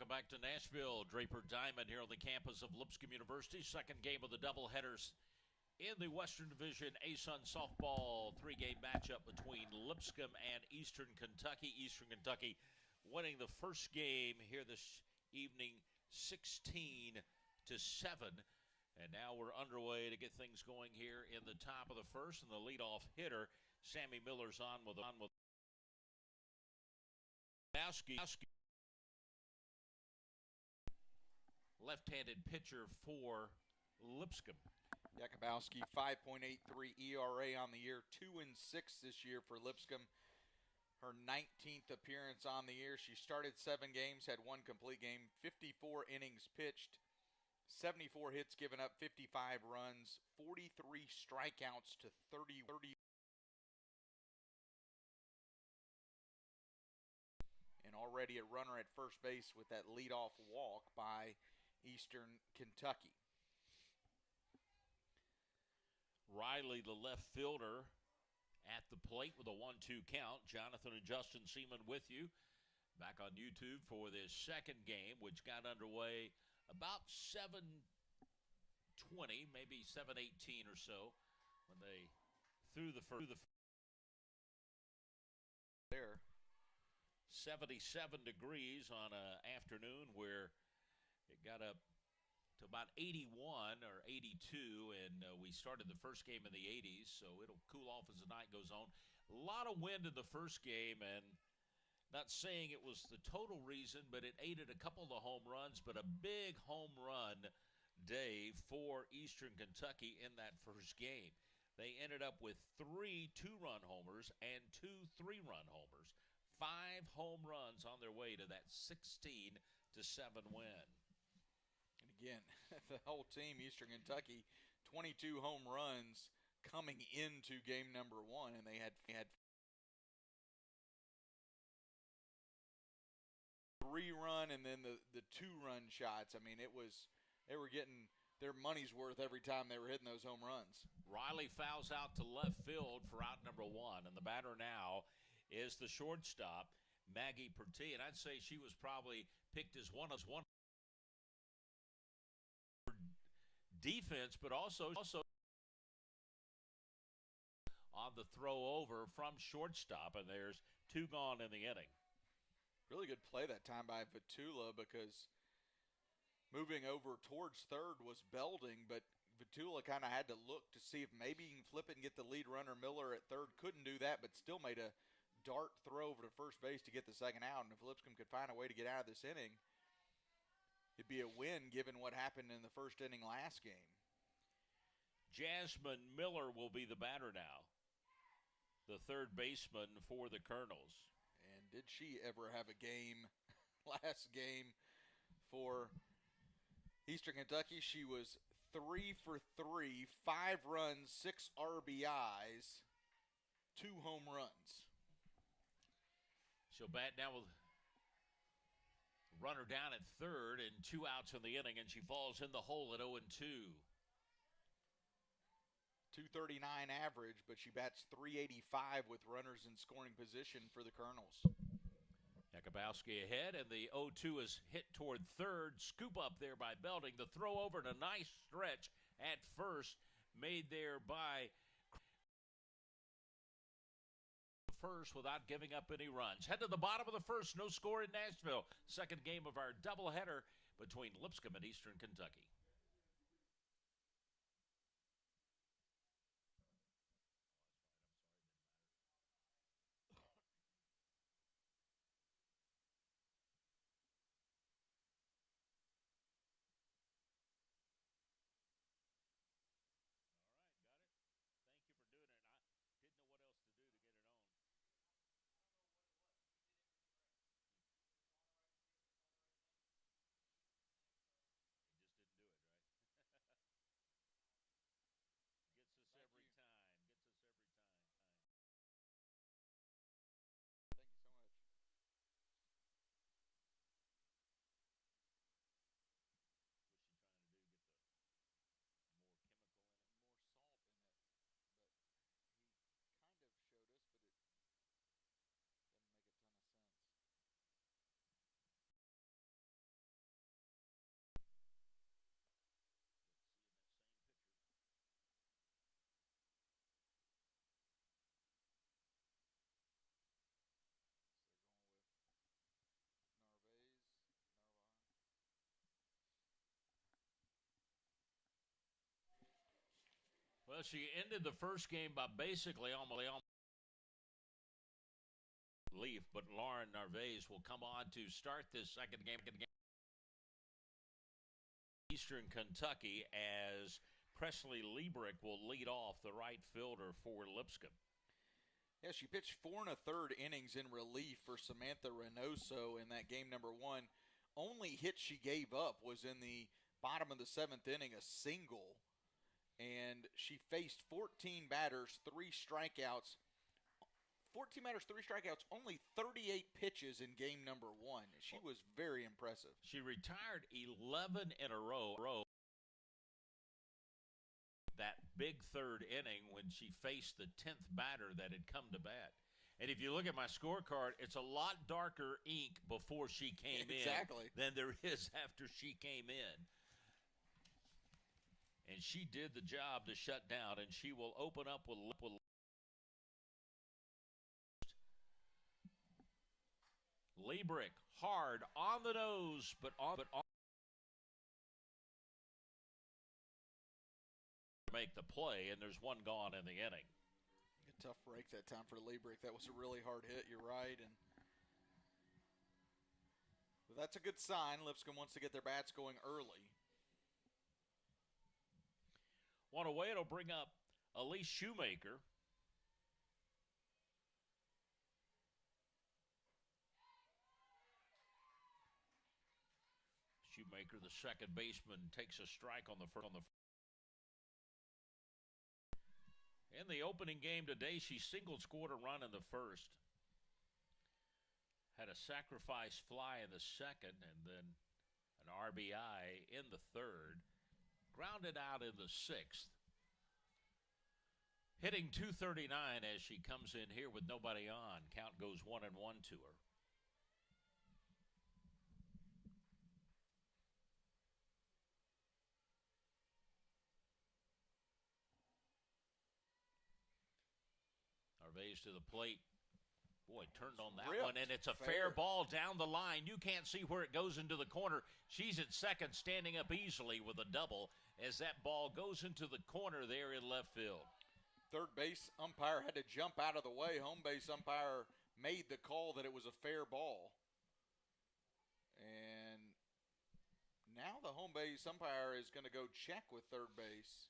Welcome back to Nashville. Draper Diamond here on the campus of Lipscomb University. Second game of the doubleheaders in the Western Division ASUN softball three-game matchup between Lipscomb and Eastern Kentucky. Eastern Kentucky winning the first game here this evening 16-7. And now we're underway to get things going here in the top of the first. And the leadoff hitter, Sammy Miller's on with Bowski. Left-handed pitcher for Lipscomb. Jakubowski, 5.83 ERA on the year, 2-6 this year for Lipscomb. Her 19th appearance on the year. She started 7 games, had 1 complete game, 54 innings pitched, 74 hits given up, 55 runs, 43 strikeouts to 30. And already a runner at first base with that leadoff walk by Eastern Kentucky. Riley, the left fielder, at the plate with a 1-2 count. Jonathan and Justin Seaman with you. Back on YouTube for this second game, which got underway about 7:20, maybe 7:18 or so, when they threw the first. There, 77 degrees on an afternoon where it got up to about 81 or 82, and we started the first game in the 80s, so it'll cool off as the night goes on. A lot of wind in the first game, and not saying it was the total reason, but it aided a couple of the home runs, but a big home run day for Eastern Kentucky in that first game. They ended up with 3 2-run homers and 2 3-run homers. 5 home runs on their way to that 16-7 win. Again, the whole team, Eastern Kentucky, 22 home runs coming into game number 1, and they had 3-run and then the 2-run shots. I mean, they were getting their money's worth every time they were hitting those home runs. Riley fouls out to left field for out number 1, and the batter now is the shortstop, Maggie Pertee, and I'd say she was probably picked as one defense, but also on the throw over from shortstop, and there's 2 gone in the inning. Really good play that time by Vitula, because moving over towards third was Belding, but Vitula kind of had to look to see if maybe he can flip it and get the lead runner Miller at third. Couldn't do that, but still made a dart throw over to first base to get the second out. And if Lipscomb could find a way to get out of this inning, it'd be a win given what happened in the first inning last game. Jasmine Miller will be the batter now, the third baseman for the Colonels. And did she ever have a game last game for Eastern Kentucky? She was 3 for 3, 5 runs, 6 RBIs, 2 home runs. She'll bat now with runner down at third and 2 outs in the inning, and she falls in the hole at 0-2. 239 average, but she bats 385 with runners in scoring position for the Colonels. Jakubowski ahead, and the 0-2 is hit toward third. Scoop up there by Belding. The throw over and a nice stretch at first made there by first without giving up any runs. Head to the bottom of the first, no score in Nashville. Second game of our doubleheader between Lipscomb and Eastern Kentucky. Just didn't do it. Well, she ended the first game by basically almost leaf, but Lauren Narvaez will come on to start this second game. Eastern Kentucky, as Presley Liebrick will lead off, the right fielder for Lipscomb. Yeah, she pitched 4 1/3 innings in relief for Samantha Reynoso in that game number 1. Only hit she gave up was in the bottom of the 7th inning, a single. And she faced 14 batters, 3 strikeouts. 14 batters, 3 strikeouts, only 38 pitches in game number 1. She was very impressive. She retired 11 in a row. That big third inning when she faced the 10th batter that had come to bat. And if you look at my scorecard, it's a lot darker ink before she came exactly. in than there is after she came in. And she did the job to shut down, and she will open up with Liebrick, hard on the nose, but on make the play, and there's one gone in the inning. A tough break that time for Liebrick. That was a really hard hit, you're right. And that's a good sign. Lipscomb wants to get their bats going early. One away, it'll bring up Elise Shoemaker. Shoemaker, the second baseman, takes a strike on the first. In the opening game today, she scored a run in the first. Had a sacrifice fly in the second, and then an RBI in the third. Grounded out in the sixth. Hitting .239 as she comes in here with nobody on. Count goes 1-1 to her. Narvaez to the plate. Boy, turned on that one, and it's a fair ball down the line. You can't see where it goes into the corner. She's at second, standing up easily with a double as that ball goes into the corner there in left field. Third base umpire had to jump out of the way. Home base umpire made the call that it was a fair ball. And now the home base umpire is going to go check with third base.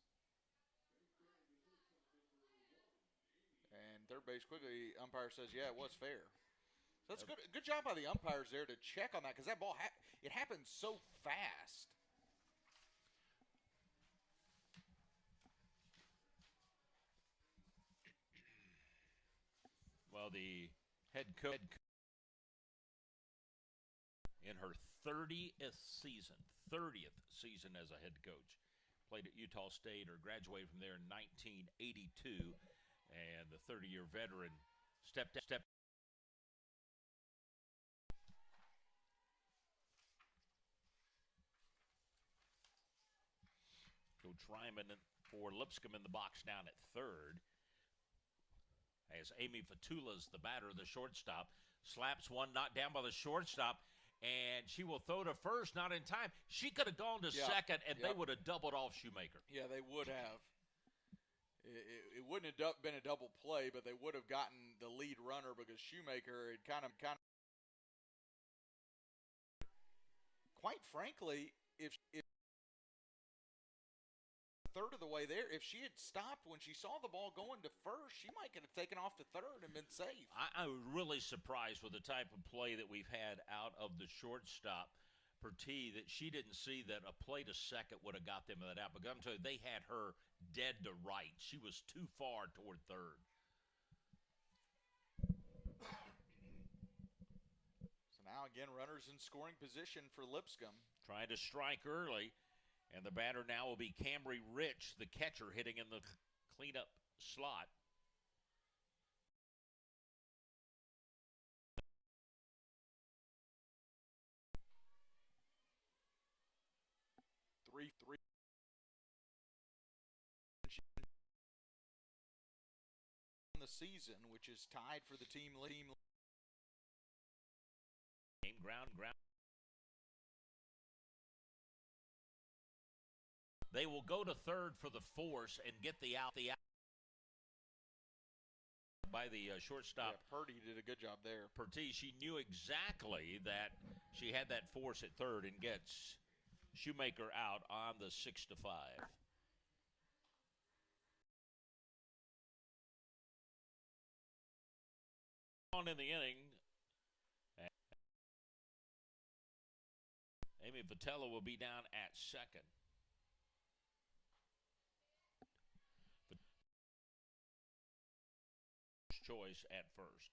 And third base quickly, umpire says, yeah, it was fair. So that's good. Good job by the umpires there to check on that, because that ball, it happened so fast. Well, the head coach in her 30th season as a head coach. Played at Utah State or graduated from there in 1982. And the 30-year veteran stepped. Coach Ryman for Lipscomb in the box down at third. As Amy Fatula's the batter, the shortstop, slaps one knocked down by the shortstop, and she will throw to first, not in time. She could have gone to second, and they would have doubled off Shoemaker. Yeah, they would have. It wouldn't have been a double play, but they would have gotten the lead runner because Shoemaker had kind of quite frankly, if a third of the way there, if she had stopped when she saw the ball going to first, she might have taken off to third and been safe. I was really surprised with the type of play that we've had out of the shortstop, Pertee, that she didn't see that a play to second would have got them that out. But I'm telling you, they had her dead to right. She was too far toward third. So now again, runners in scoring position for Lipscomb. Trying to strike early, and the batter now will be Camry Rich, the catcher, hitting in the cleanup slot. Three. The season, which is tied for the team lead. Ground. They will go to third for the force and get the out by the shortstop. Yeah, Purdy did a good job there. Pertee, she knew exactly that she had that force at third and gets Shoemaker out on the 6-5. On in the inning, Amy Vitello will be down at second. Choice at first.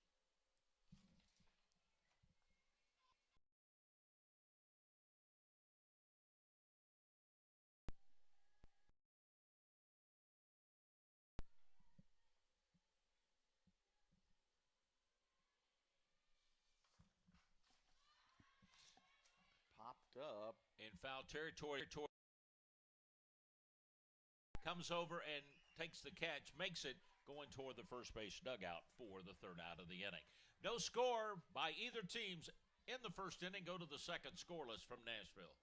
Popped up in foul territory. Comes over and takes the catch, makes it, going toward the first base dugout for the third out of the inning. No score by either teams in the first inning. Go to the second scoreless from Nashville.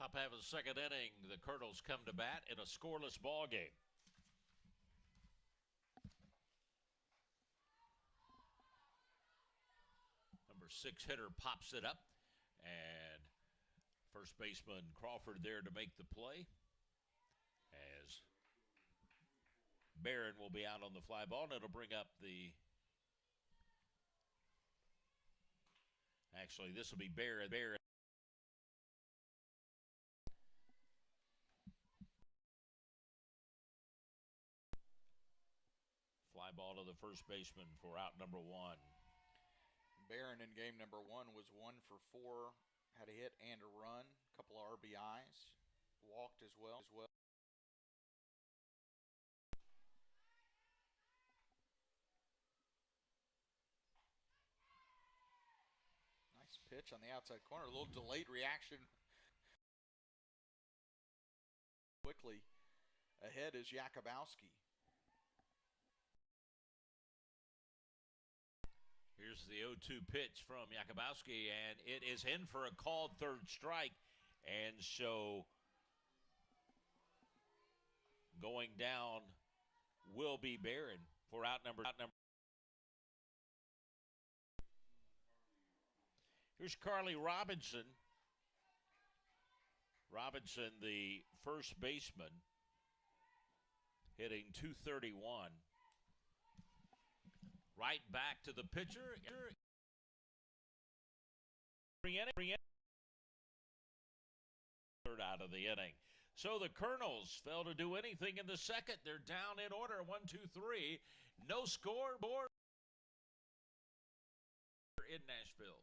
Top half of the second inning, the Colonels come to bat in a scoreless ball game. Number 6 hitter pops it up, and first baseman Crawford there to make the play, as Barron will be out on the fly ball, and it'll bring up the... Actually, this will be Barron. Fly ball to the first baseman for out number 1. Barron in game number 1 was 1 for 4, had a hit and a run, a couple of RBIs, walked as well. Nice pitch on the outside corner, a little delayed reaction. Quickly ahead is Jakubowski. Here's the 0-2 pitch from Jakubowski, and it is in for a called third strike. And so going down will be Barron for out number. Here's Carly Robinson. Robinson, the first baseman, hitting .231. Right back to the pitcher. Third out of the inning. So the Colonels failed to do anything in the second. They're down in order, 1-2-3. No scoreboard in Nashville.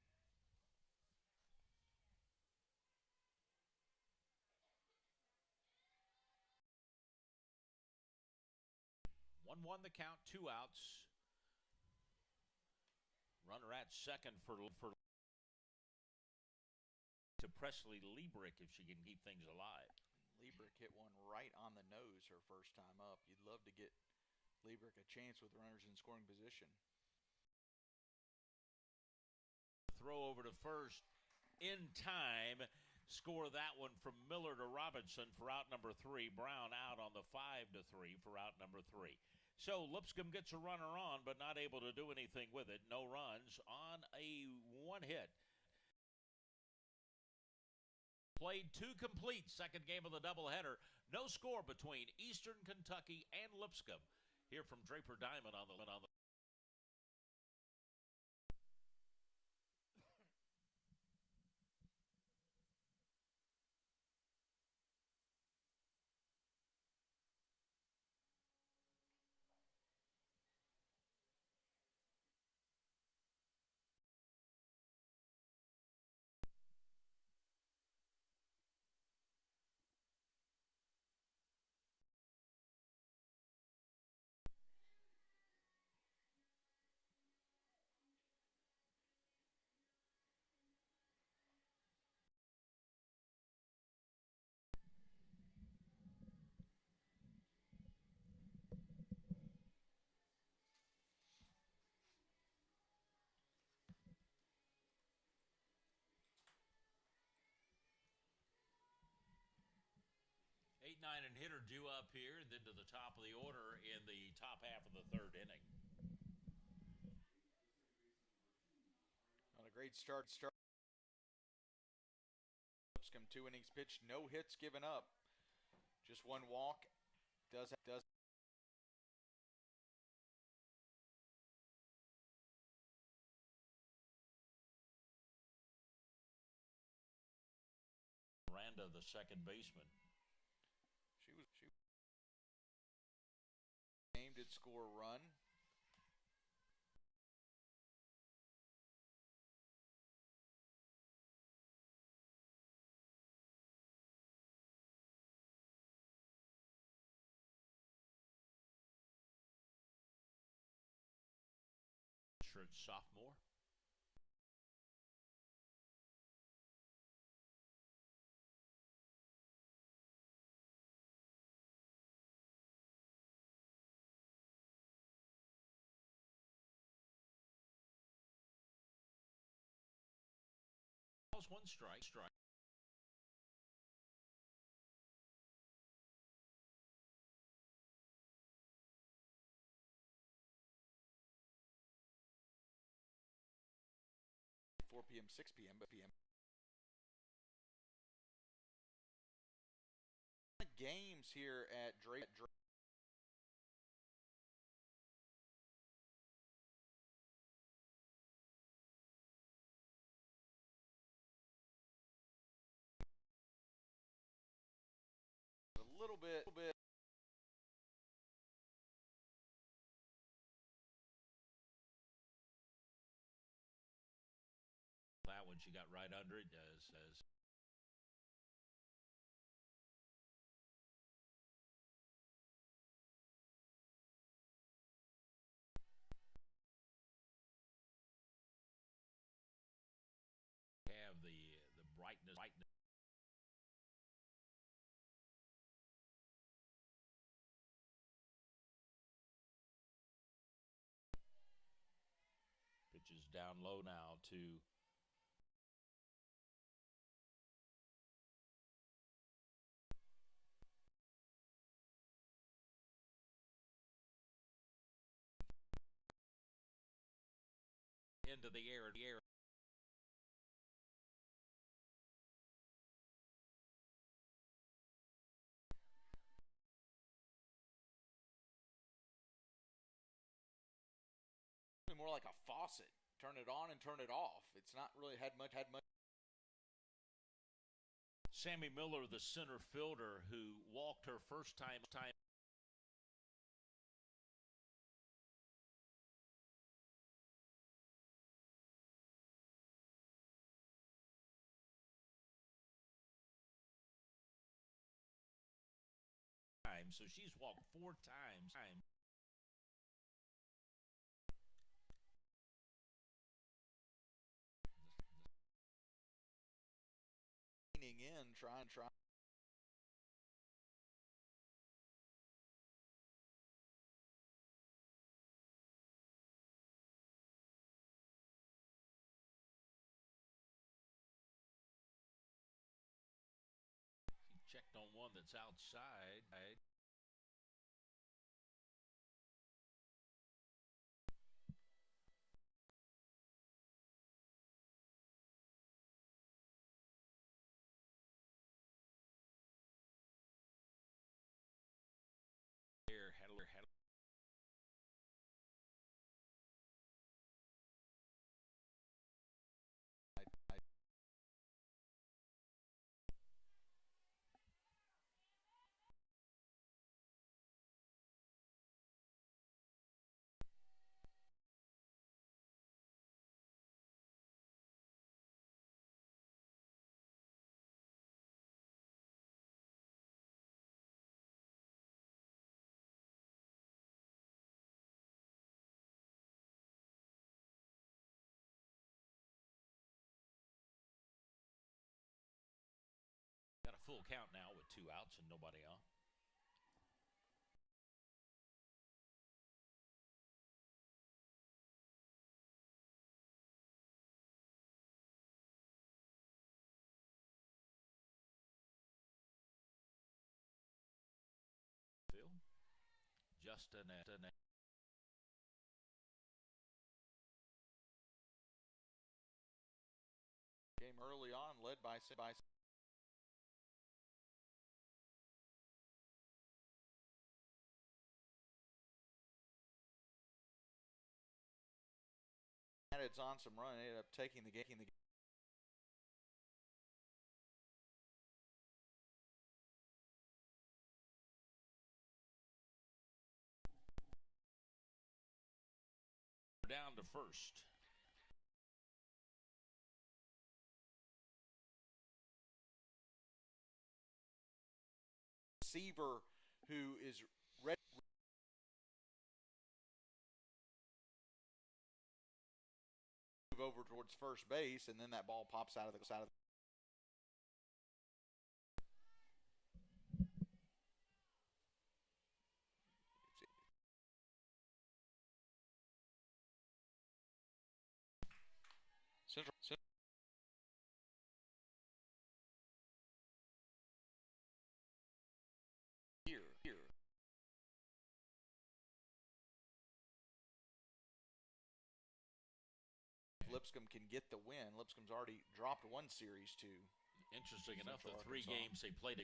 1-1 the count, 2 outs. Runner at second for to Presley Liebrick if she can keep things alive. Liebrick hit one right on the nose her first time up. You'd love to get Liebrick a chance with runners in scoring position. Throw over to first in time. Score that one from Miller to Robinson for out number 3. Brown out on the 5-3 for out number 3. So Lipscomb gets a runner on, but not able to do anything with it. No runs on a 1 hit. Played 2 complete, second game of the doubleheader. No score between Eastern Kentucky and Lipscomb. Here from Draper Diamond on the 8-9 and hitter due up here, then to the top of the order in the top half of the 3rd inning. On a great start. Lipscomb 2 innings pitched, no hits given up. Just 1 walk. Does Miranda, the second baseman. She game did score a run. Sophomore. Balls 1 strike. 4 p.m., 6 p.m., but p.m. Games here at Draper. A little bit. That one, she got right under it, as have the brightness. Pitches down low now to into the air. More like a faucet. Turn it on and turn it off. It's not really had much. Sammy Miller, the center fielder, who walked her first time. So she's walked 4 times. hanging in, trying. He checked on one that's outside. Had got a full count now with 2 outs and nobody on. Justin Game early on, led by it's on some run, ended up taking the game. down to first. Receiver who is ready to move over towards first base, and then that ball pops out of the Central. Here. Lipscomb can get the win. Lipscomb's already dropped one series to. Interesting enough, the Central 3 Arkansas. games they played.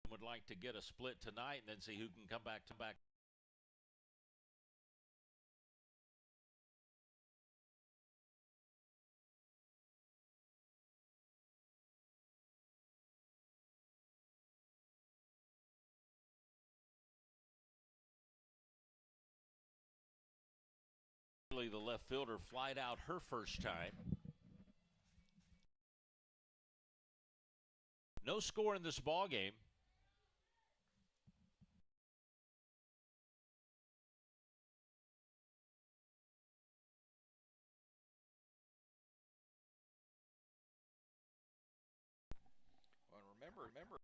Would like to get a split tonight and then see who can come back to back. The left fielder flied out her first time. No score in this ball game. Well, remember.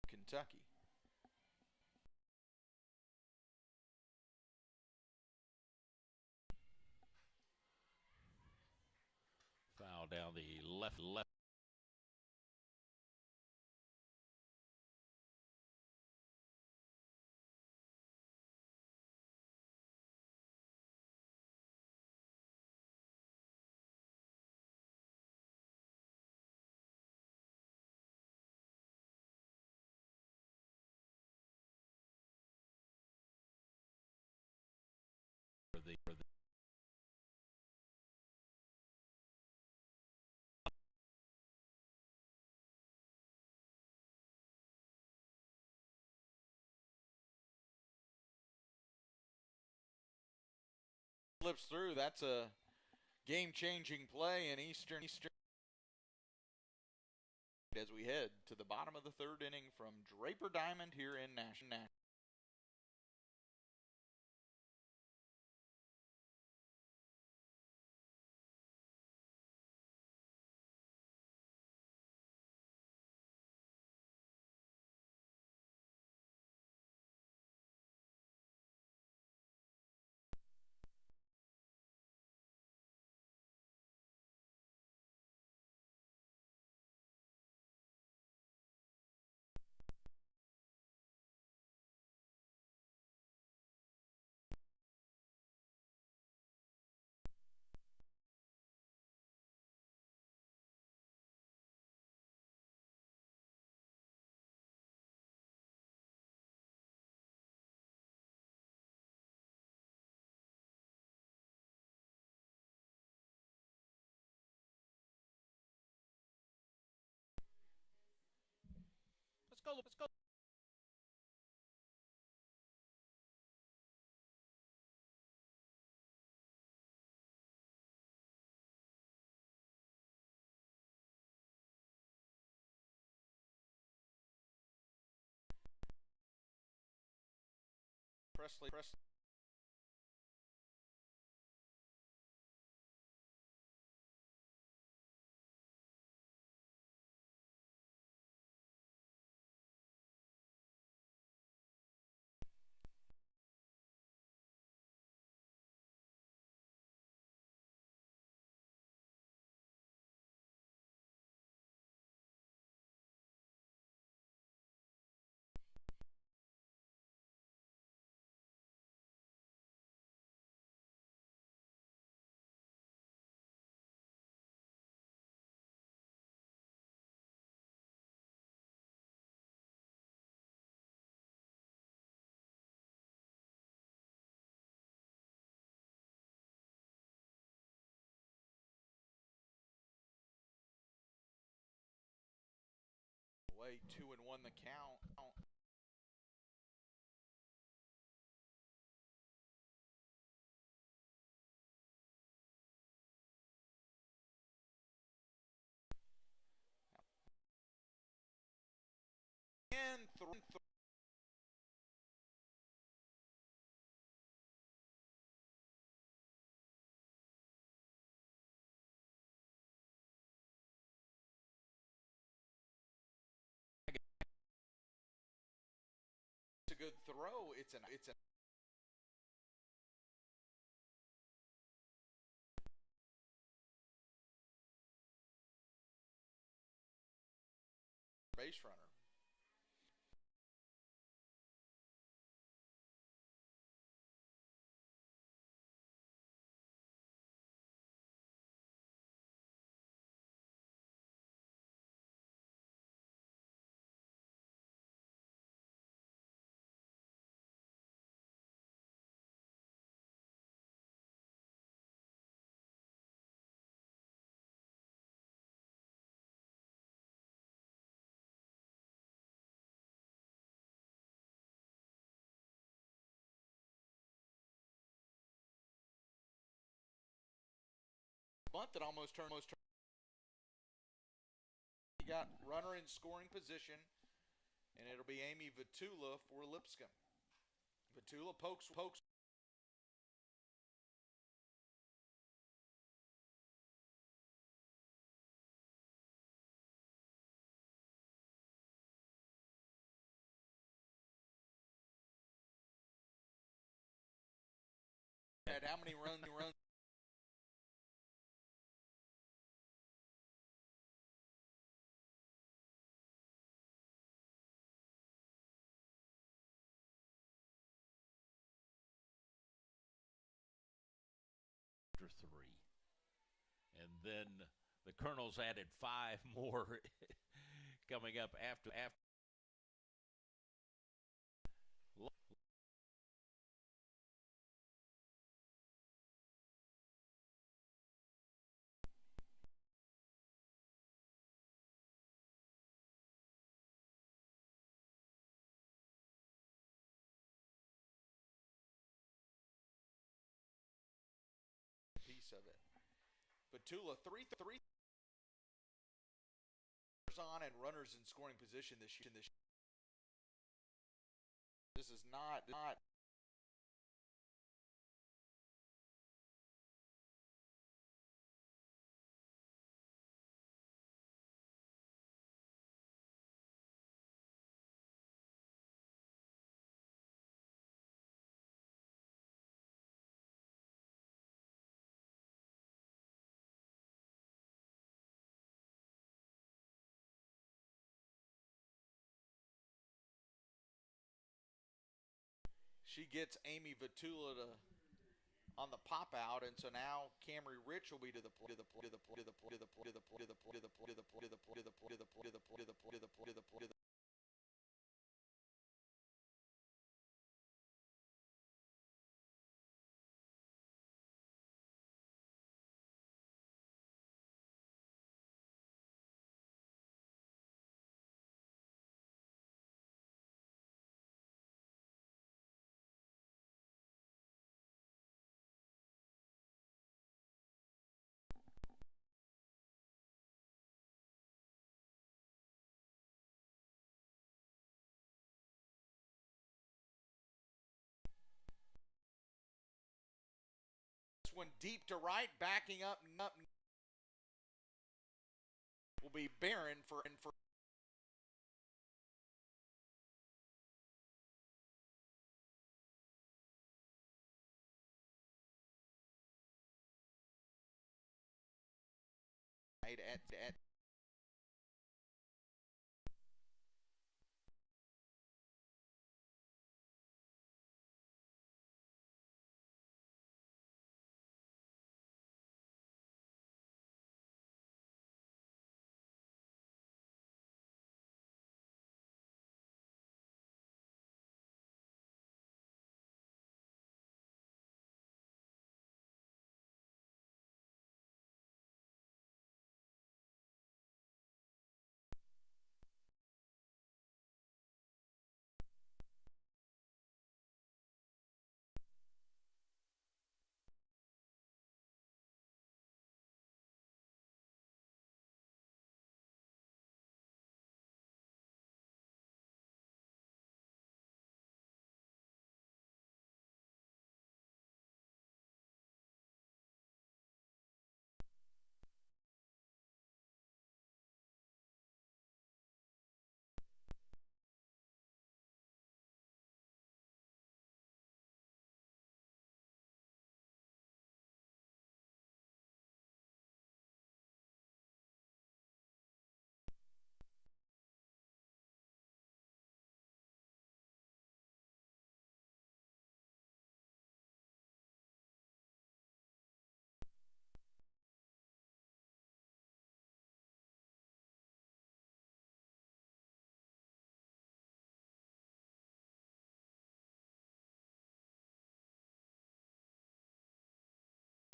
Kentucky. Foul down the left. For the Flips through. That's a game-changing play in Eastern as we head to the bottom of the third inning from Draper Diamond here in Nashville. Let's go. Let's go. Presley. Away 2-1 the count. And it's a good throw. It's a base runner. Bunt that almost turned. He got runner in scoring position, and it'll be Amy Vitula for Lipscomb. Vitula pokes. Had how many runs? After 3. And then the Colonels added 5 more coming up after. Piece of it. Batula, three on and runners in scoring position this year. This is not she gets Amy Vatula on the pop out, and so now Camry Rich will be to the one deep to right, backing up will be Barron for at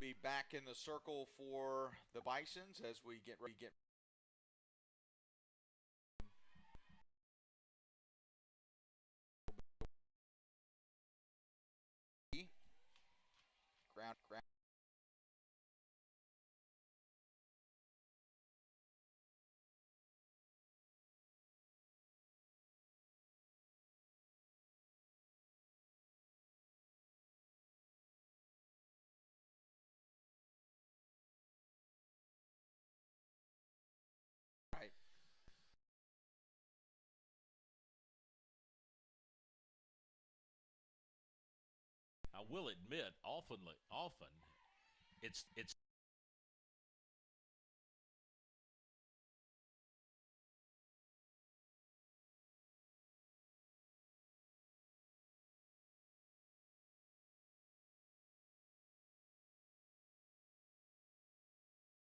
be back in the circle for the Bisons as we get ground. Right. I will admit, often it's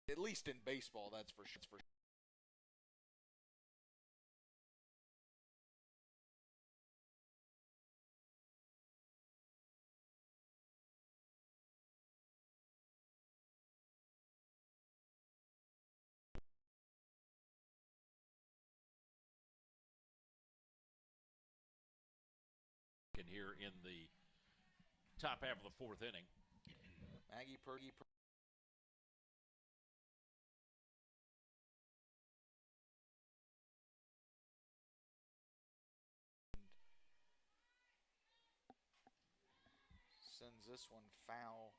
At least in baseball, that's for sure. here in the top half of the fourth inning. Maggie Purdy Sends this one foul.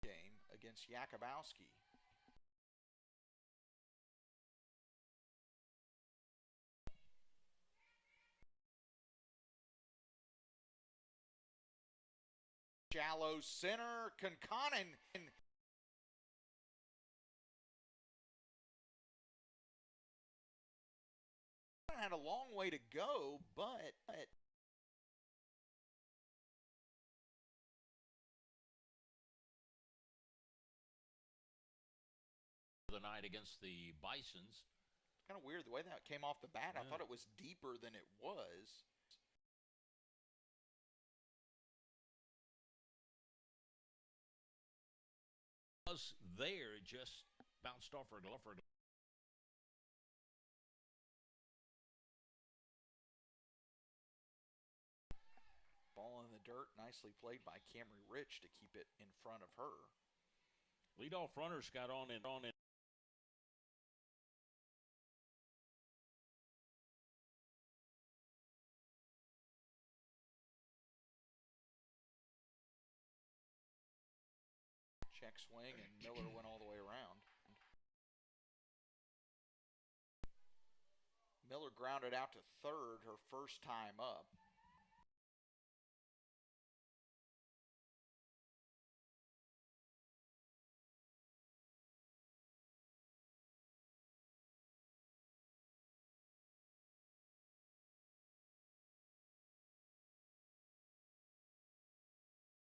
Game against Jakubowski. Shallow center, Konkanen had a long way to go, but the night against the Bisons. It's kind of weird the way that came off the bat. Yeah. I thought it was deeper than it was. Was there, it just bounced off her glove. Ball in the dirt, nicely played by Camry Rich to keep it in front of her. Leadoff runners got on and on. Check swing, and Miller went all the way around. Miller grounded out to third her first time up.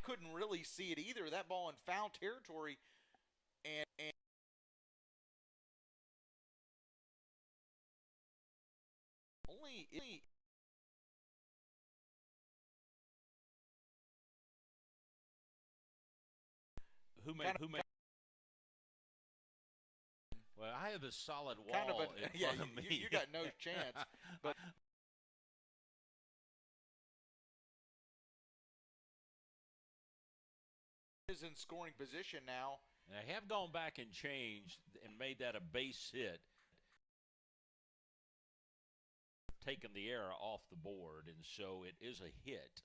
Couldn't really see it either. That ball in foul territory, and only who made well, I have a solid wall kind of in front of me. You got no chance, but is in scoring position now. And I have gone back and changed and made that a base hit. Taken the error off the board, and so it is a hit.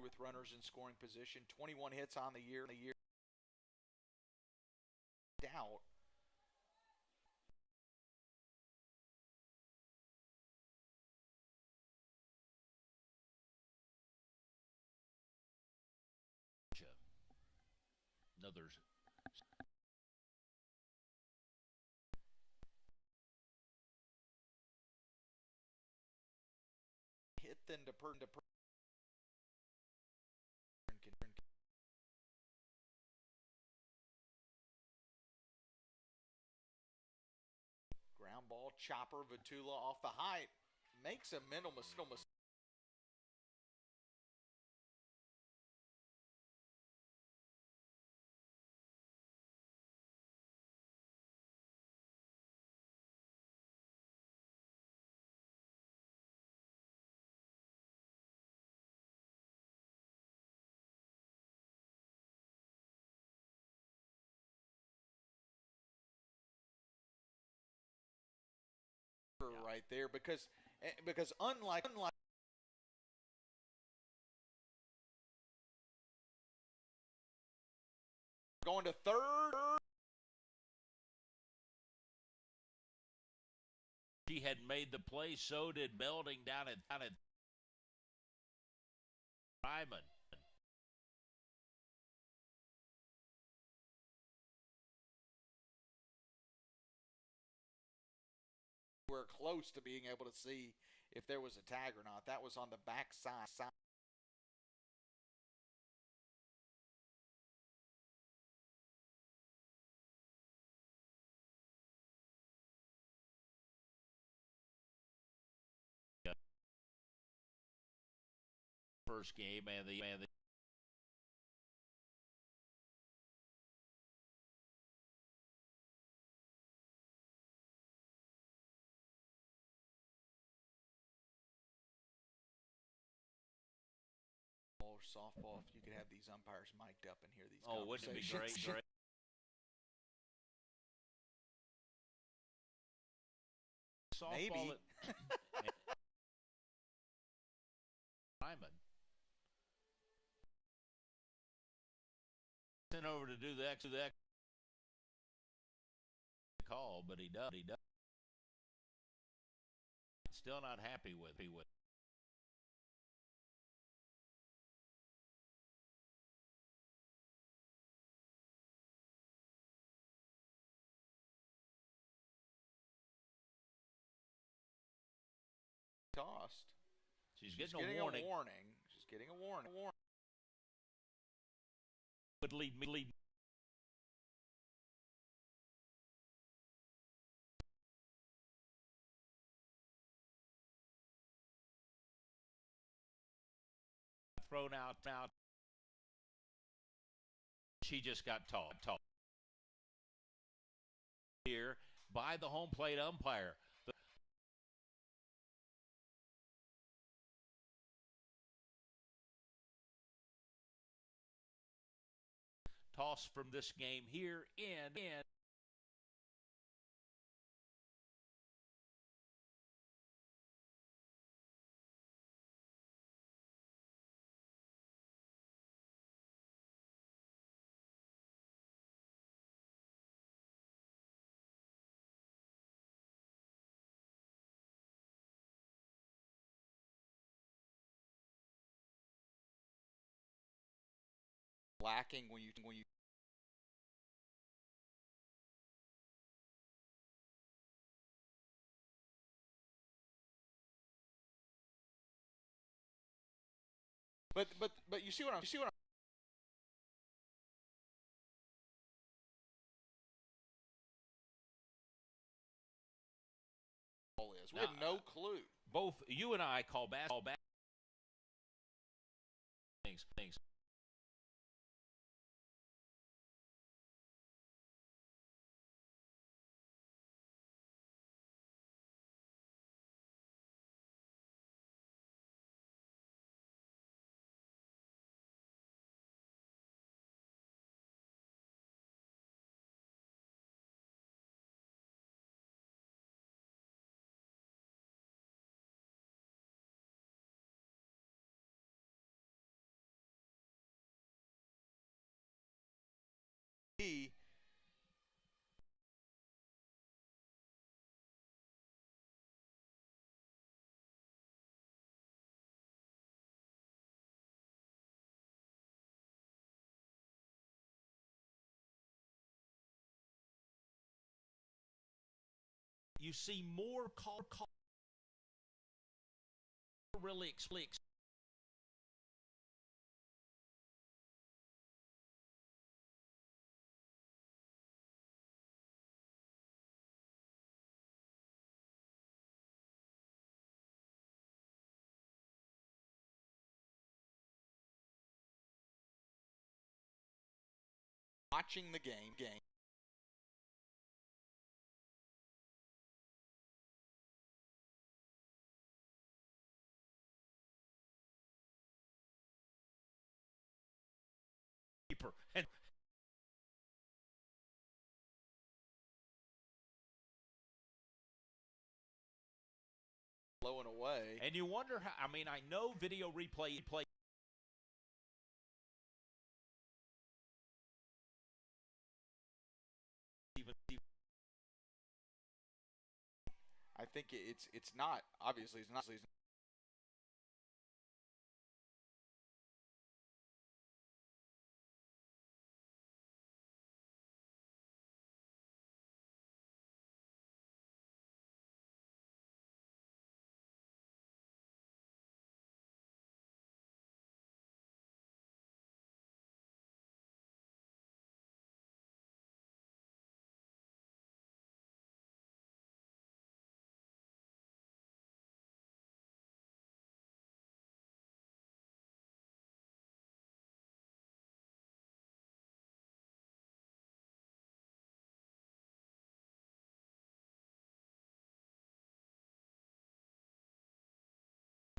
With runners in scoring position, 21 hits on the year. Doubt. Another hit then to ground ball, chopper, Vitula off the height, makes a mental mistake. Right there, because unlike going to third, she had made the play. So did Belding down at Ryman. We're close to being able to see if there was a tag or not. That was on the back side. First game and the softball if you could have these umpires mic'd up and hear these Oh, wouldn't it be great? conversations. Softball Maybe. Simon sent over to do that call, but he does. Still not happy with Tossed. She's getting a warning. She's getting a warning. Would lead. Thrown out. She just got taught here by the home plate umpire. Toss from this game here in. Lacking when you but you see what I'm is. We have no clue. Both you and I call back things. He You see more call really explains. watching the game. And Blowing away. and you wonder how. I mean, I know video replay. I think it's not obviously it's not.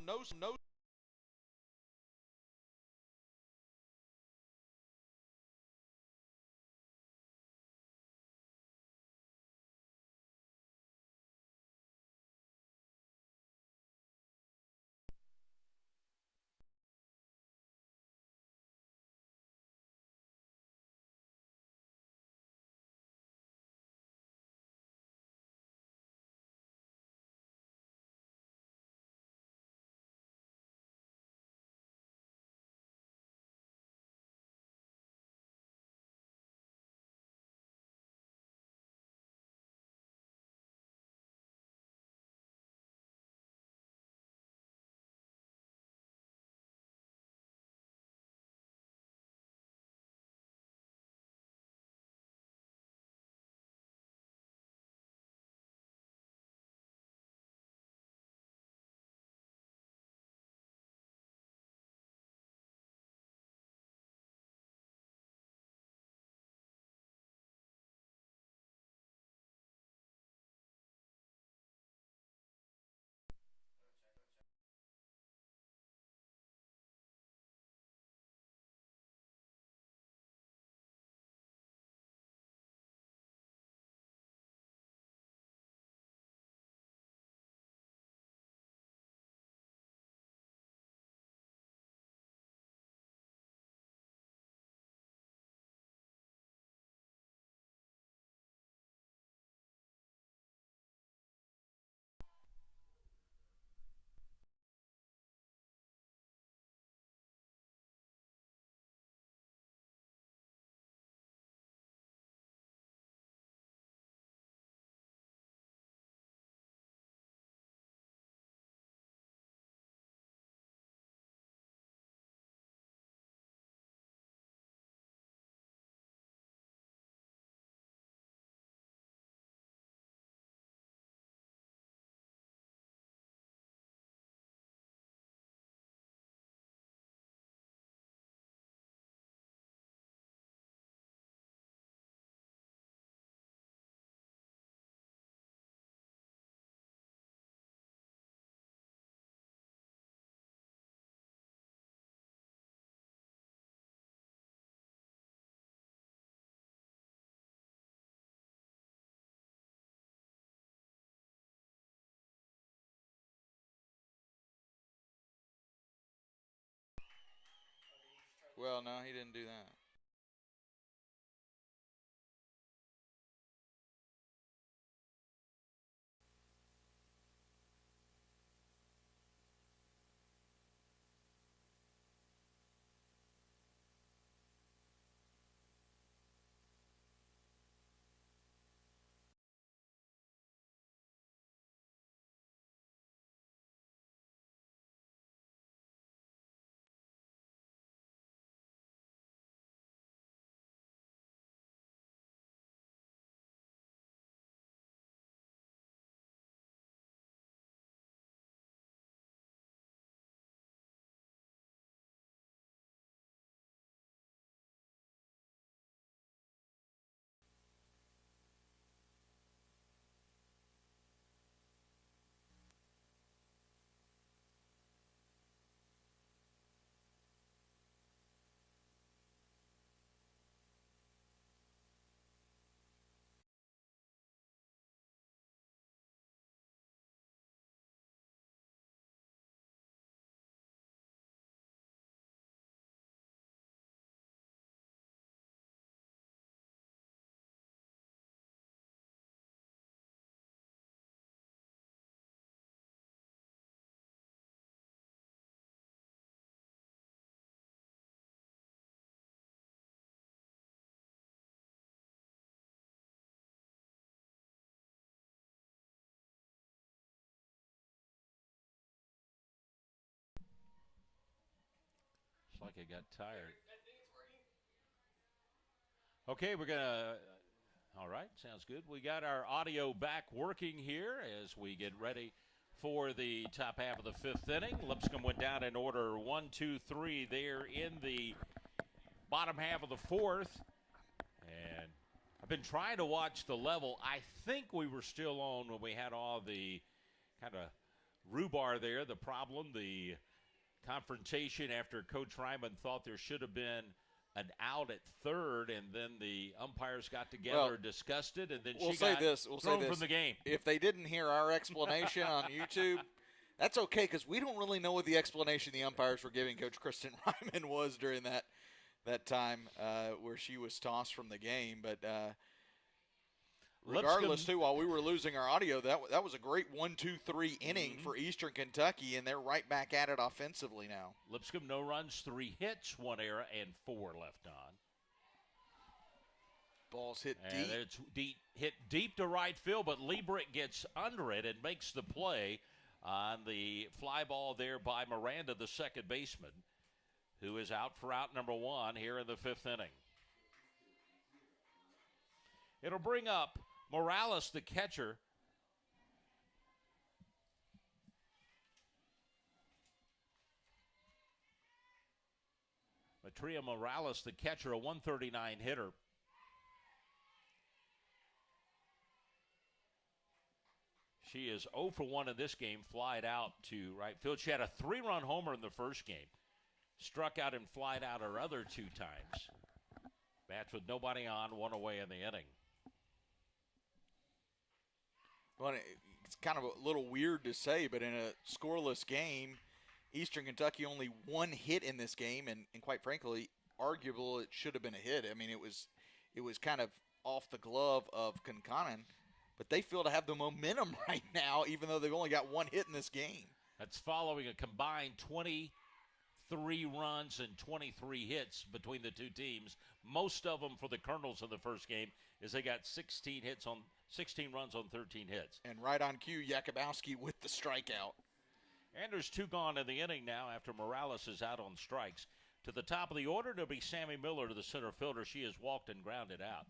No Well, no, he didn't do that. It's like I got tired. Okay, we're going to. All right, sounds good. We got our audio back working here as we get ready for the top half of the fifth inning. Lipscomb went down in order 1, 2, 3 there in the bottom half of the fourth. And I've been trying to watch the level. I think we were still on when we had all the kind of rhubarb there, the problem, the confrontation after Coach Ryman thought there should have been an out at third, and then the umpires got together, discussed it, and then she got thrown from the game. If they didn't hear our explanation on YouTube, that's okay, because we don't really know what the explanation the umpires were giving Coach Kristen Ryman was during that time where she was tossed from the game. But regardless, too, while we were losing our audio, that was a great 1-2-3 inning for Eastern Kentucky, and they're right back at it offensively now. Lipscomb, no runs, 3 hits, 1 error, and 4 left on. Ball's hit deep. And it's hit deep to right field, but Liebrick gets under it and makes the play on the fly ball there by Miranda, the second baseman, who is out for out number 1 here in the fifth inning. It'll bring up Morales, the catcher. Matria Morales, the catcher, a 139 hitter. She is 0 for 1 in this game, flied out to right field. She had a 3-run homer in the first game. Struck out and flied out her other 2 times. Bats with nobody on, 1 away in the inning. Well, it's kind of a little weird to say, but in a scoreless game, Eastern Kentucky only 1 hit in this game, and quite frankly, arguable it should have been a hit. I mean, it was kind of off the glove of Concanon, but they feel to have the momentum right now, even though they've only got 1 hit in this game. That's following a combined 23 runs and 23 hits between the 2 teams. Most of them for the Colonels in the first game is they got 16 runs on 13 hits. And right on cue, Jakubowski with the strikeout. And there's 2 gone in the inning now after Morales is out on strikes. To the top of the order, there'll be Sammy Miller, to the center fielder. She has walked and grounded out.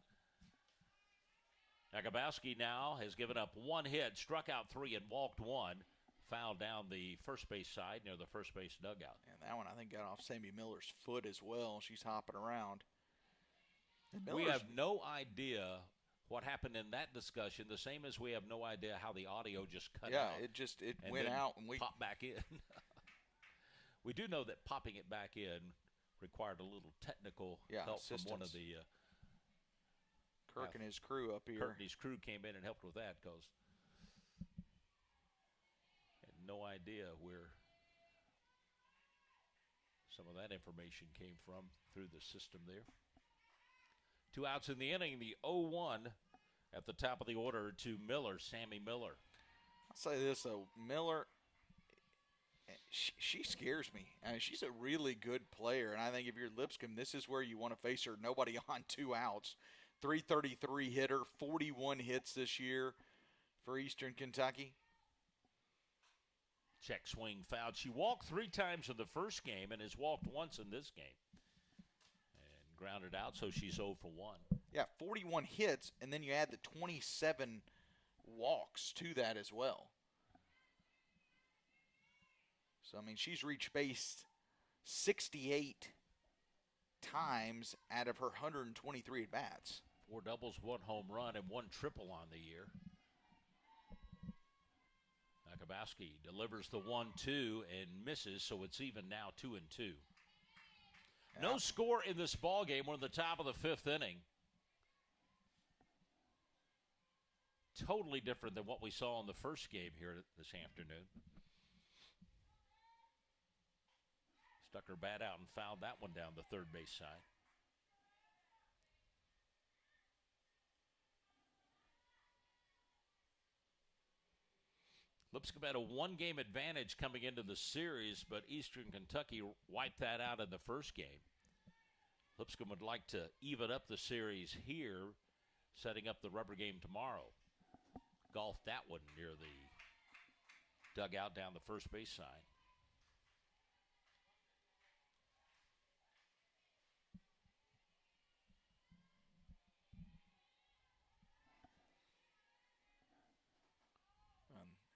Jakubowski now has given up 1 hit, struck out 3 and walked 1. Fouled down the first base side near the first base dugout. And that one, I think, got off Sammy Miller's foot as well. She's hopping around. We have no idea what happened in that discussion, the same as we have no idea how the audio just cut out. Yeah, it went out and we popped back in. We do know that popping it back in required a little technical help assistance from one of the Kirk and his crew up here. Kirk and his crew came in and helped with that because had no idea where some of that information came from through the system there. 2 outs in the inning. The 0-1 at the top of the order to Miller, Sammy Miller. I'll say this, though. Miller, she scares me. I mean, she's a really good player, and I think if you're Lipscomb, this is where you want to face her. Nobody on 2 outs. 333 hitter, 41 hits this year for Eastern Kentucky. Check swing foul. She walked 3 times in the first game and has walked once in this game. And grounded out, so she's 0 for 1. Yeah, 41 hits, and then you add the 27 walks to that as well. So, I mean, she's reached base 68 times out of her 123 at-bats. 4 doubles, 1 home run, and 1 triple on the year. Akabowski delivers the 1-2 and misses, so it's even now 2-2. Yeah. No score in this ball game. We're in the top of the 5th inning. Totally different than what we saw in the first game here this afternoon. Stuck her bat out and fouled that one down the third base side. Lipscomb had a 1-game advantage coming into the series, but Eastern Kentucky wiped that out in the first game. Lipscomb would like to even up the series here, setting up the rubber game tomorrow. Golfed that one near the dugout down the first base side.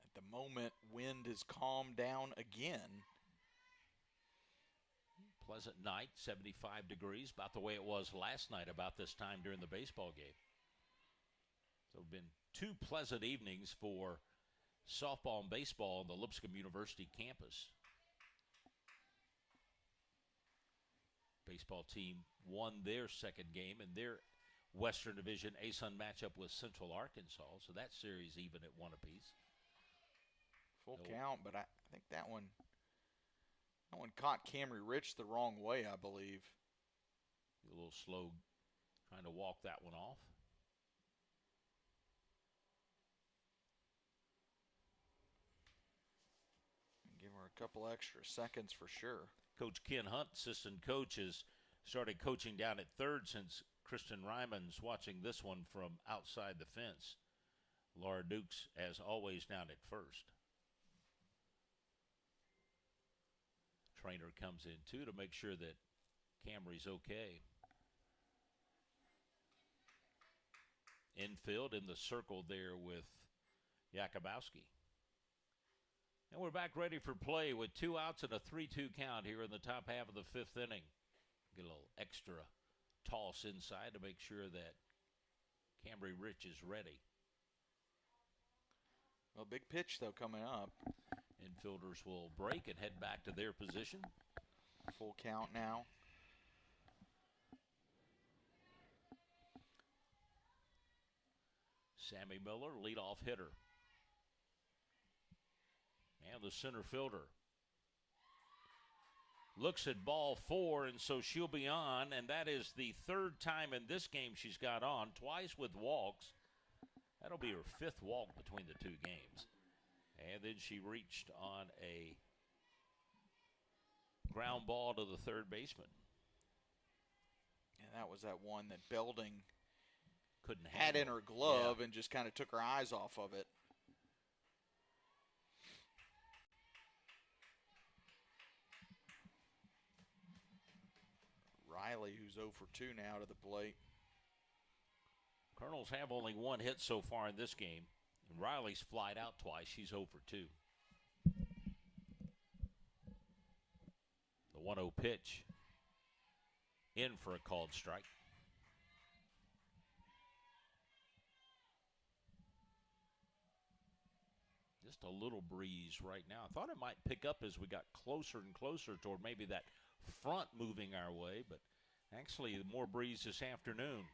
At the moment, wind has calmed down again. Pleasant night, 75 degrees, about the way it was last night about this time during the baseball game. So it's been 2 pleasant evenings for softball and baseball on the Lipscomb University campus. Baseball team won their second game in their Western Division ASUN matchup with Central Arkansas, so that series even at 1 apiece. Full count, but I think that one caught Camry Rich the wrong way, I believe. A little slow trying to walk that one off. Give her a couple extra seconds for sure. Coach Ken Hunt, assistant coach, has started coaching down at third since Kristen Ryman's watching this one from outside the fence. Laura Dukes, as always, down at first. Trainer comes in, too, to make sure that Camry's okay. Infield in the circle there with Jakubowski. And we're back ready for play with 2 outs and a 3-2 count here in the top half of the 5th inning. Get a little extra toss inside to make sure that Camry Rich is ready. Well, big pitch, though, coming up. Infielders will break and head back to their position. Full count now. Sammy Miller, leadoff hitter. And the center fielder looks at ball 4, and so she'll be on, and that is the 3rd time in this game she's got on, twice with walks. That'll be her 5th walk between the 2 games. And then she reached on a ground ball to the 3rd baseman. And that was that one that Belding couldn't had in her glove and just kind of took her eyes off of it. Riley, who's 0 for 2 now to the plate. Colonels have only 1 hit so far in this game. And Riley's flied out twice. She's 0 for 2. The 1-0 pitch in for a called strike. Just a little breeze right now. I thought it might pick up as we got closer and closer toward maybe that front moving our way, but actually more breeze this afternoon.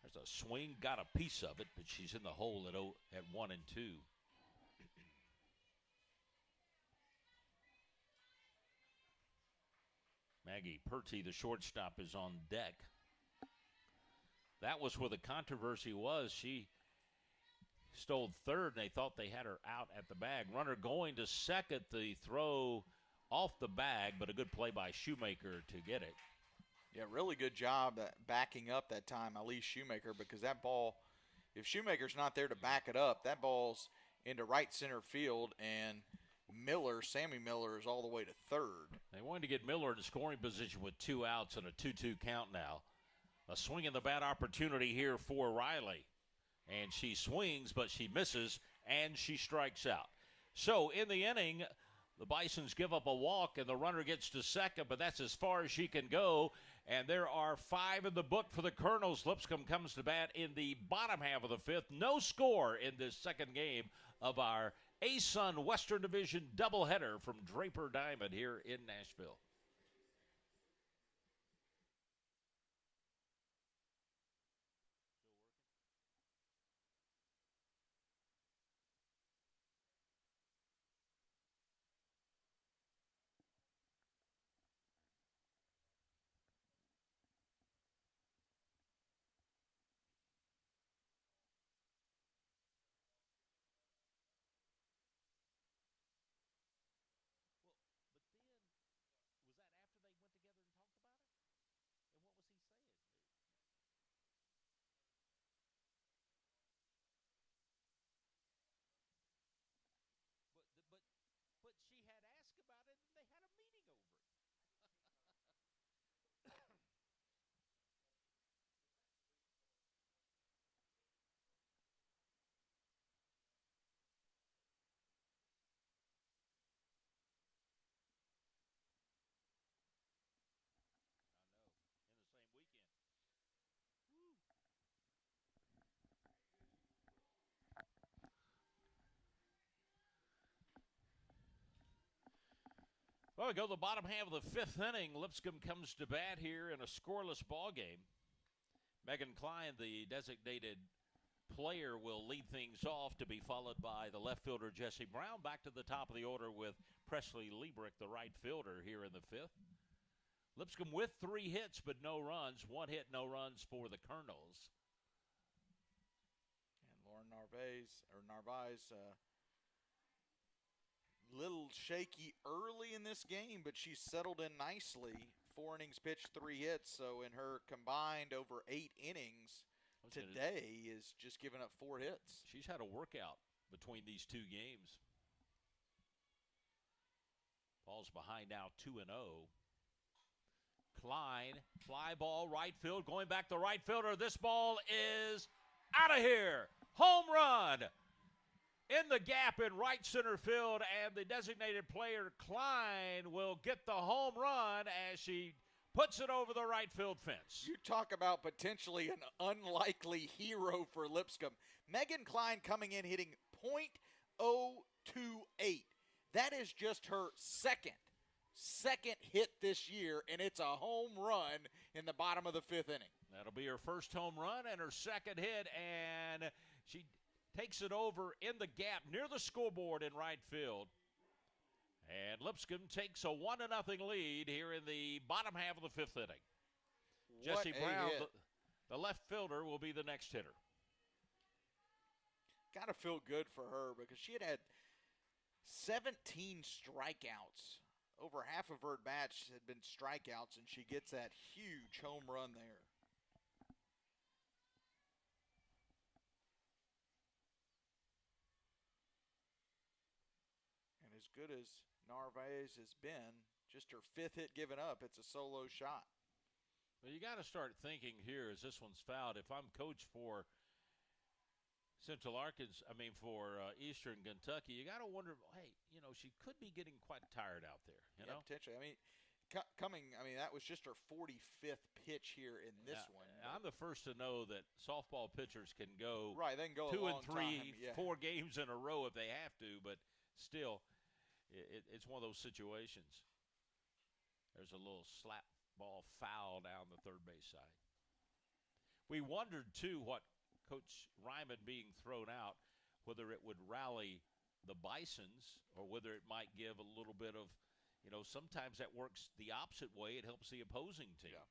There's a swing, got a piece of it, but she's in the hole at 1 and 2. Maggie Purty, the shortstop, is on deck. That was where the controversy was. She stole third, and they thought they had her out at the bag. Runner going to second, the throw off the bag, but a good play by Shoemaker to get it. Yeah, really good job backing up that time, Elise Shoemaker, because that ball, if Shoemaker's not there to back it up, that ball's into right center field, and Sammy Miller, is all the way to third. They wanted to get Miller in scoring position with 2 outs and a 2-2 count now. A swing in the bat opportunity here for Riley. And she swings, but she misses, and she strikes out. So in the inning, the Bisons give up a walk, and the runner gets to second, but that's as far as she can go. And there are 5 in the book for the Colonels. Lipscomb comes to bat in the bottom half of the 5th. No score in this second game of our ASUN Western Division doubleheader from Draper Diamond here in Nashville. But she had asked about it, and they had a meeting over it. I know. In the same weekend. Woo. Well, we go to the bottom half of the 5th inning. Lipscomb comes to bat here in a scoreless ball game. Megan Klein, the designated player, will lead things off, to be followed by the left fielder Jesse Brown. Back to the top of the order with Presley Liebrick, the right fielder, here in the 5th. Lipscomb with 3 hits but no runs. 1 hit, no runs for the Colonels. And Lauren Narvaez, little shaky early in this game, but she's settled in nicely. 4 innings pitched, 3 hits, so in her combined over 8 innings today is just giving up 4 hits. She's had a workout between these 2 games. Ball's behind now 2-0. Klein, fly ball, right field, going back to right fielder. This ball is out of here. Home run in the gap in right center field, and the designated player Klein will get the home run as she puts it over the right field fence. You talk about potentially an unlikely hero for Lipscomb. Megan Klein coming in hitting .028. That is just her second hit this year, and it's a home run in the bottom of the 5th inning. That'll be her first home run and her second hit, and she takes it over in the gap near the scoreboard in right field. And Lipscomb takes a 1-0 lead here in the bottom half of the 5th inning. Jesse Brown, the left fielder, will be the next hitter. Got to feel good for her because she had 17 strikeouts. Over half of her at-bats had been strikeouts, and she gets that huge home run there. And as good as Narvaez has been, just her 5th hit given up, it's a solo shot. Well, you got to start thinking here as this one's fouled. If I'm coach for Eastern Kentucky, you got to wonder, hey, she could be getting quite tired out there. You know? Potentially. That was just her 45th pitch here in this one. I'm the first to know that softball pitchers can go right. They can go 2 a and long 3, time. 4 games in a row if they have to, but still, it's one of those situations. There's a little slap ball foul down the third base side. We wondered, too, what Coach Ryman being thrown out, whether it would rally the Bisons or whether it might give a little bit of sometimes that works the opposite way. It helps the opposing team. Yeah.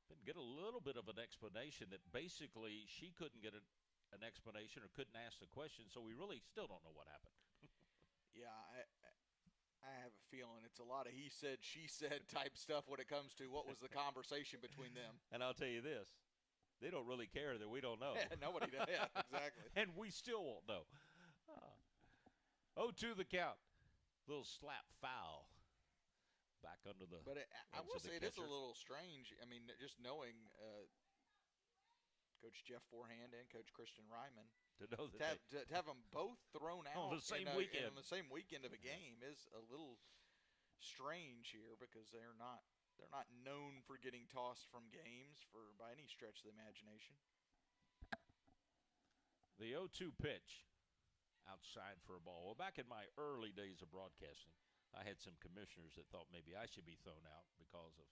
Didn't get a little bit of an explanation that basically she couldn't get an explanation or couldn't ask the question, so we really still don't know what happened. Yeah, I have a feeling it's a lot of he said, she said type stuff when it comes to what was the conversation between them. And I'll tell you this, they don't really care that we don't know. Nobody does. Yeah, exactly. And we still won't know. 0-2 the count. Little slap foul. Back under the. But I will say it is a catcher. little strange. I mean, just knowing Coach Jeff Forehand and Coach Christian Ryman, to know that to have them both thrown out on the same weekend. weekend. On the same weekend of a game is a little strange here because they're not known for getting tossed from games by any stretch of the imagination. The 0-2 pitch outside for a ball. Well, back in my early days of broadcasting, I had some commissioners that thought maybe I should be thrown out because of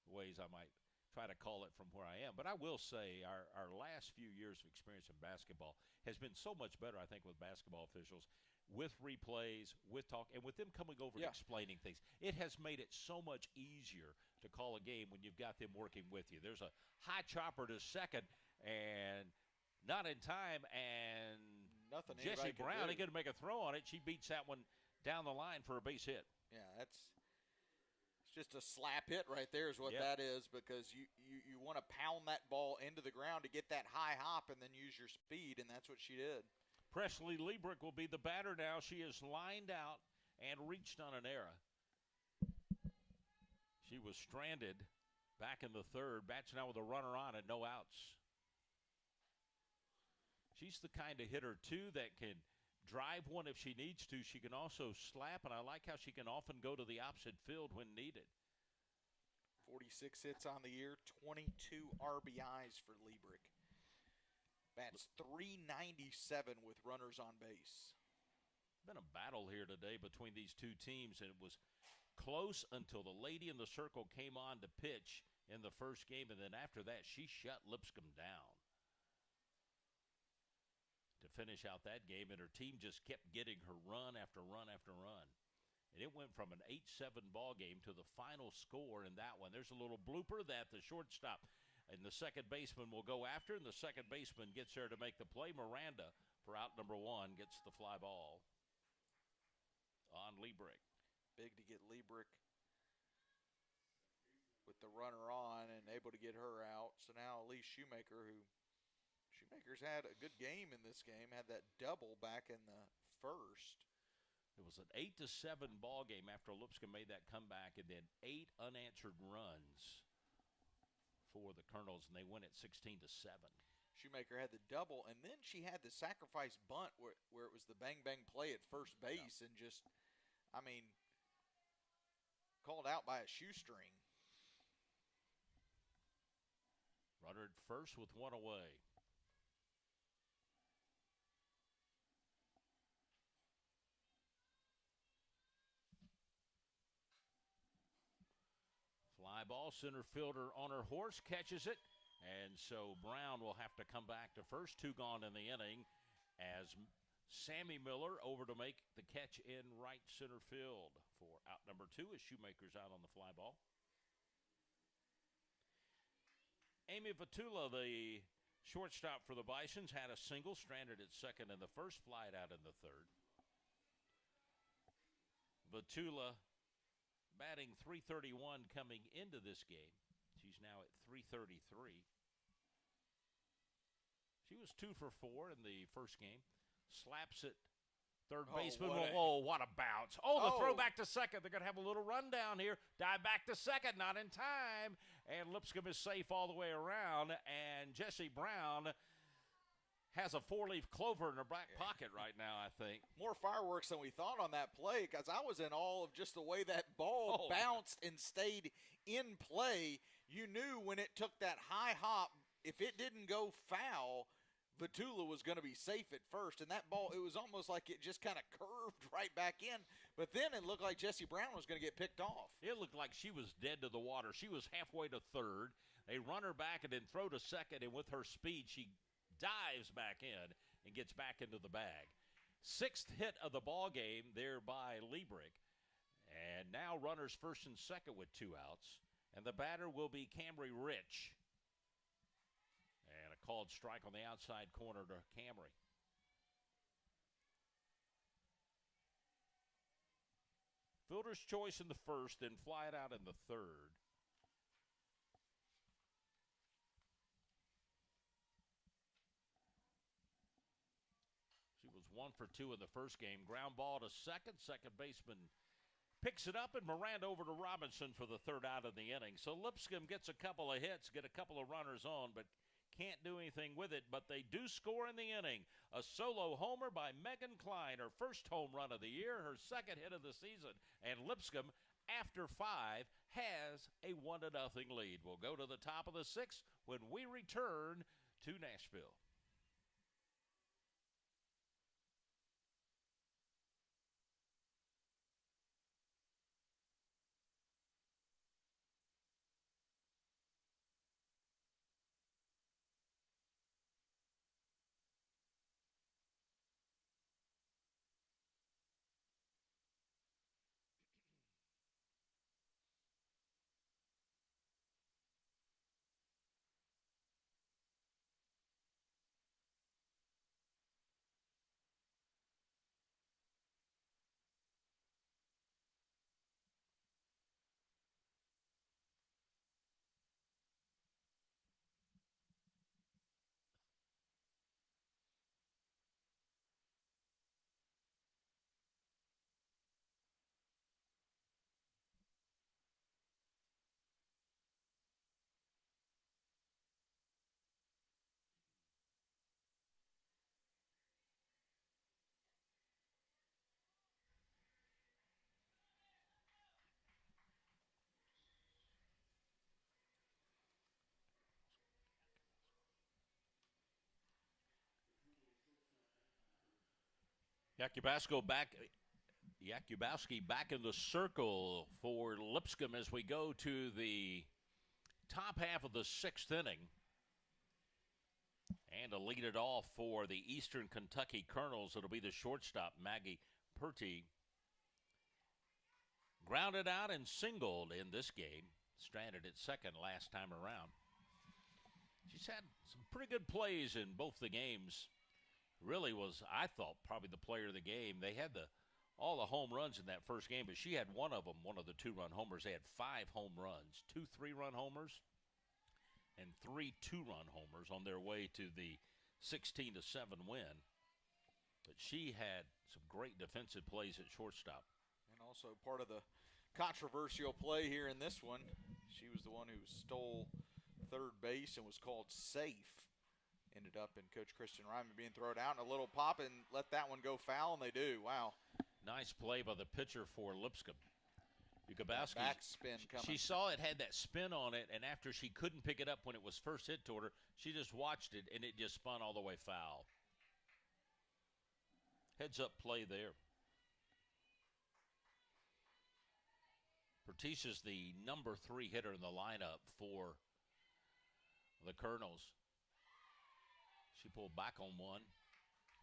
the ways I might try to call it from where I am. But I will say our last few years of experience in basketball has been so much better, I think, with basketball officials, with replays, with talk, and with them coming over and explaining things. It has made it so much easier to call a game when you've got them working with you. There's a high chopper to second, and not in time, and Nothing Jessie Brown ain't going to make a throw on it. She beats that one down the line for a base hit. Yeah, it's just a slap hit right there is what that is, because you want to pound that ball into the ground to get that high hop and then use your speed, and that's what she did. Presley Liebrick will be the batter now. She is lined out and reached on an error. She was stranded back in the third. Bats now with a runner on and no outs. She's the kind of hitter, too, that can drive one if she needs to. She can also slap, and I like how she can often go to the opposite field when needed. 46 hits on the year, 22 RBIs for Liebrick. Bats .397 with runners on base. Been a battle here today between these two teams, and it was close until the lady in the circle came on to pitch in the first game, and then after that, she shut Lipscomb down to finish out that game, and her team just kept getting her run after run after run. And it went from an 8-7 ball game to the final score in that one. There's a little blooper that the shortstop and the second baseman will go after, and the second baseman gets there to make the play. Miranda, for out number one, gets the fly ball on Liebrick. Big to get Liebrick with the runner on and able to get her out. So now Elise Shoemaker's had a good game in this game, had that double back in the first. It was an 8-7 ball game after Lipscomb made that comeback, and then 8 unanswered runs for the Colonels, and they win at 16-7. Shoemaker had the double, and then she had the sacrifice bunt where it was the bang-bang play at first base, and just, I mean, called out by a shoestring. Runner at first with one away. Fly ball, center fielder on her horse catches it, and so Brown will have to come back to first. 2 gone in the inning as Sammy Miller over to make the catch in right center field for out number 2 as Shoemaker's out on the fly ball. Amy Vitula, the shortstop for the Bisons, had a single, stranded at second in the first, flied out in the third. Vitula batting .331 coming into this game. She's now at .333. She was 2 for 4 in the first game. Slaps it. Third baseman. What a bounce. The throw back to second. They're going to have a little rundown here. Dive back to second. Not in time. And Lipscomb is safe all the way around. And Jessie Brown has a 4-leaf clover in her back pocket right now, I think. More fireworks than we thought on that play, because I was in awe of just the way that ball bounced and stayed in play. You knew when it took that high hop, if it didn't go foul, Vitula was going to be safe at first. And that ball, it was almost like it just kind of curved right back in. But then it looked like Jessie Brown was going to get picked off. It looked like she was dead to the water. She was halfway to third. They run her back and then throw to second, and with her speed, she dives back in and gets back into the bag. 6th hit of the ball game there by Liebrick. And now runners first and second with 2 outs. And the batter will be Camry Rich. And a called strike on the outside corner to Camry. Fielder's choice in the first, then fly it out in the third. She was 1 for 2 in the first game. Ground ball to second. Second baseman picks it up, and Miranda over to Robinson for the third out of the inning. So Lipscomb gets a couple of hits, get a couple of runners on, but can't do anything with it. But they do score in the inning. A solo homer by Megan Klein, her first home run of the year, her second hit of the season. And Lipscomb, after 5, has a 1-0 lead. We'll go to the top of the 6th when we return to Nashville. Yakubowski back in the circle for Lipscomb as we go to the top half of the 6th inning. And to lead it off for the Eastern Kentucky Colonels, it'll be the shortstop, Maggie Purty. Grounded out and singled in this game. Stranded at second last time around. She's had some pretty good plays in both the games. Really was, I thought, probably the player of the game. They had all the home runs in that first game, but she had one of them, one of the 2-run homers. They had 5 home runs, 2 3-run homers, and 3 2-run homers on their way to the 16-7 win. But she had some great defensive plays at shortstop. And also part of the controversial play here in this one, she was the one who stole third base and was called safe. Ended up in Coach Christian Ryman being thrown out, and a little pop and let that one go foul, and they do. Wow. Nice play by the pitcher for Lipscomb. Yakubowski, backspin coming. She saw it had that spin on it, and after she couldn't pick it up when it was first hit toward her, she just watched it, and it just spun all the way foul. Heads-up play there. Pertice is the number 3 hitter in the lineup for the Colonels. She pulled back on one,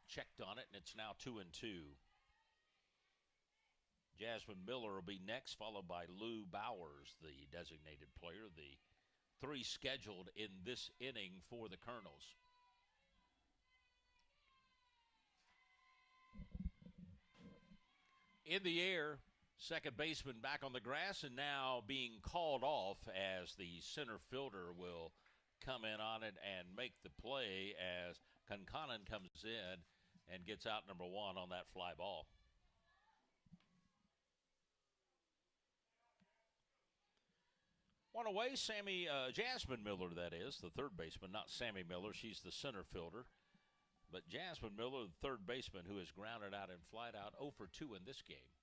checked on it, and it's now 2-2. Jasmine Miller will be next, followed by Lou Bowers, the designated player, the 3 scheduled in this inning for the Colonels. In the air, second baseman back on the grass, and now being called off as the center fielder will come in on it and make the play as Conconan comes in and gets out number 1 on that fly ball. One away, Jasmine Miller, that is, the third baseman, not Sammy Miller. She's the center fielder. But Jasmine Miller, the third baseman, who has grounded out and flied out 0 for 2 in this game.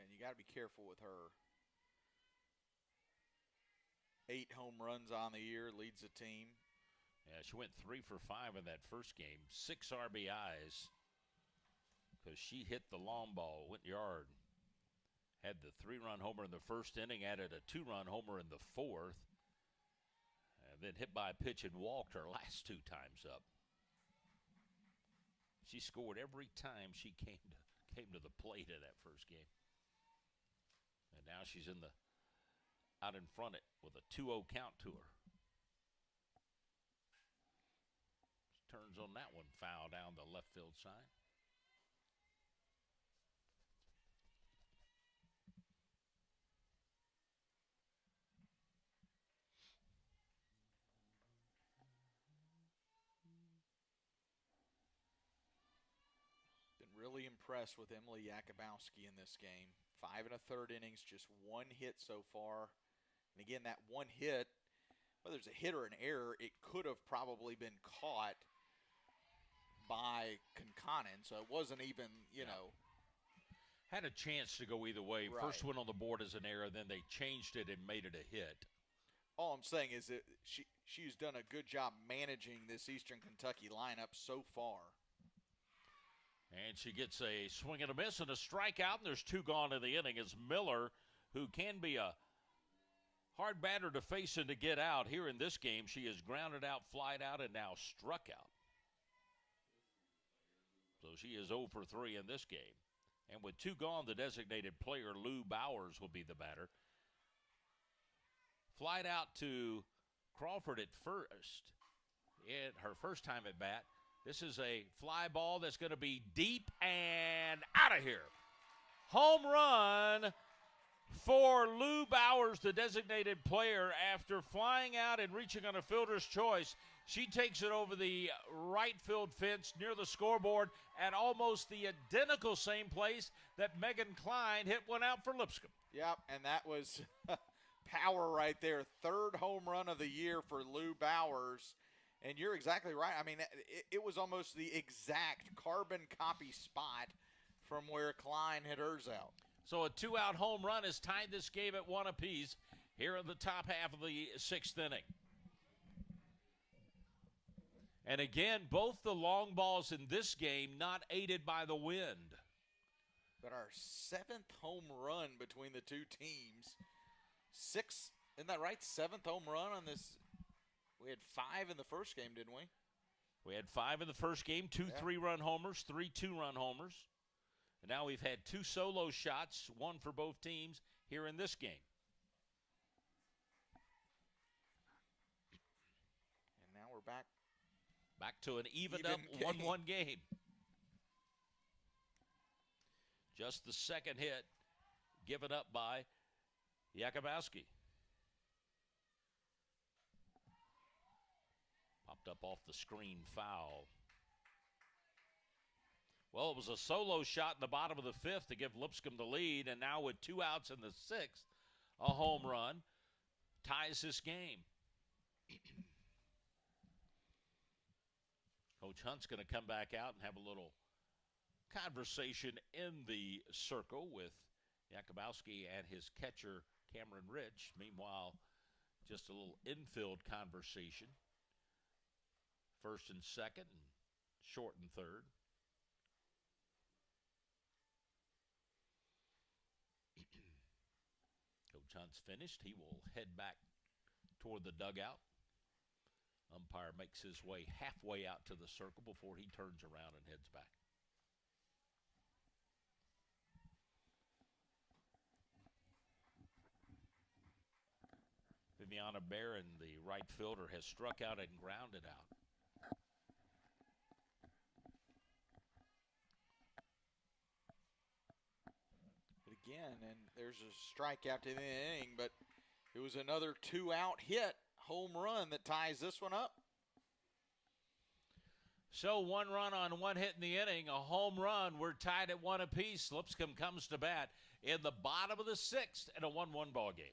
And you got to be careful with her. 8 home runs on the year, leads the team. Yeah, she went 3 for 5 in that first game. 6 RBIs because she hit the long ball, went yard. Had the 3-run homer in the first inning, added a 2-run homer in the fourth. And and then hit by a pitch and walked her last 2 times up. She scored every time she came to the plate in that first game. And now she's out in front with a 2-0 count to her. She turns on that one, foul down the left field side. Really impressed with Emily Yakubowski in this game. 5 1/3 innings, just 1 hit so far. And again, that 1 hit, whether it's a hit or an error, it could have probably been caught by Conconin. So it wasn't even, you know. Had a chance to go either way. Right. First one on the board as an error, then they changed it and made it a hit. All I'm saying is that she's done a good job managing this Eastern Kentucky lineup so far. And she gets a swing and a miss and a strikeout, and there's 2 gone in the inning as Miller, who can be a hard batter to face and to get out. Here in this game, she is grounded out, flied out, and now struck out. So she is 0 for 3 in this game. And with 2 gone, the designated player, Lou Bowers, will be the batter. Flied out to Crawford at first in her first time at bat. This is a fly ball that's going to be deep and out of here. Home run for Lou Bowers, the designated player, after flying out and reaching on a fielder's choice. She takes it over the right field fence near the scoreboard at almost the identical same place that Megan Klein hit one out for Lipscomb. Yep, and that was power right there. 3rd home run of the year for Lou Bowers. And you're exactly right. I mean, it was almost the exact carbon copy spot from where Klein hit hers out. So a 2-out home run has tied this game at 1 apiece here in the top half of the 6th inning. And again, both the long balls in this game not aided by the wind. But our 7th home run between the 2 teams. 6, isn't that right? 7th home run on this. We had 5 in the first game, didn't we? We had 5 in the first game, 2 3-run homers, 3 2-run homers. And now we've had 2 solo shots, 1 for both teams here in this game. And now we're back to an evened up 1-1 game. Just the second hit given up by Yakubowski. Popped up off the screen, foul. Well, it was a solo shot in the bottom of the 5th to give Lipscomb the lead, and now with 2 outs in the 6th, a home run ties this game. Coach Hunt's going to come back out and have a little conversation in the circle with Yakubowski and his catcher, Cameron Rich. Meanwhile, just a little infield conversation. 1st and 2nd, and short and 3rd. Coach Hunt's finished. He will head back toward the dugout. Umpire makes his way halfway out to the circle before he turns around and heads back. Viviana Barron, the right fielder, has struck out and grounded out. But again, and there's a strikeout to the inning, but it was another 2-out hit, home run that ties this one up. So 1 run on 1 hit in the inning, a home run. We're tied at 1 apiece. Lipscomb comes to bat in the bottom of the 6th in a 1-1 ball game.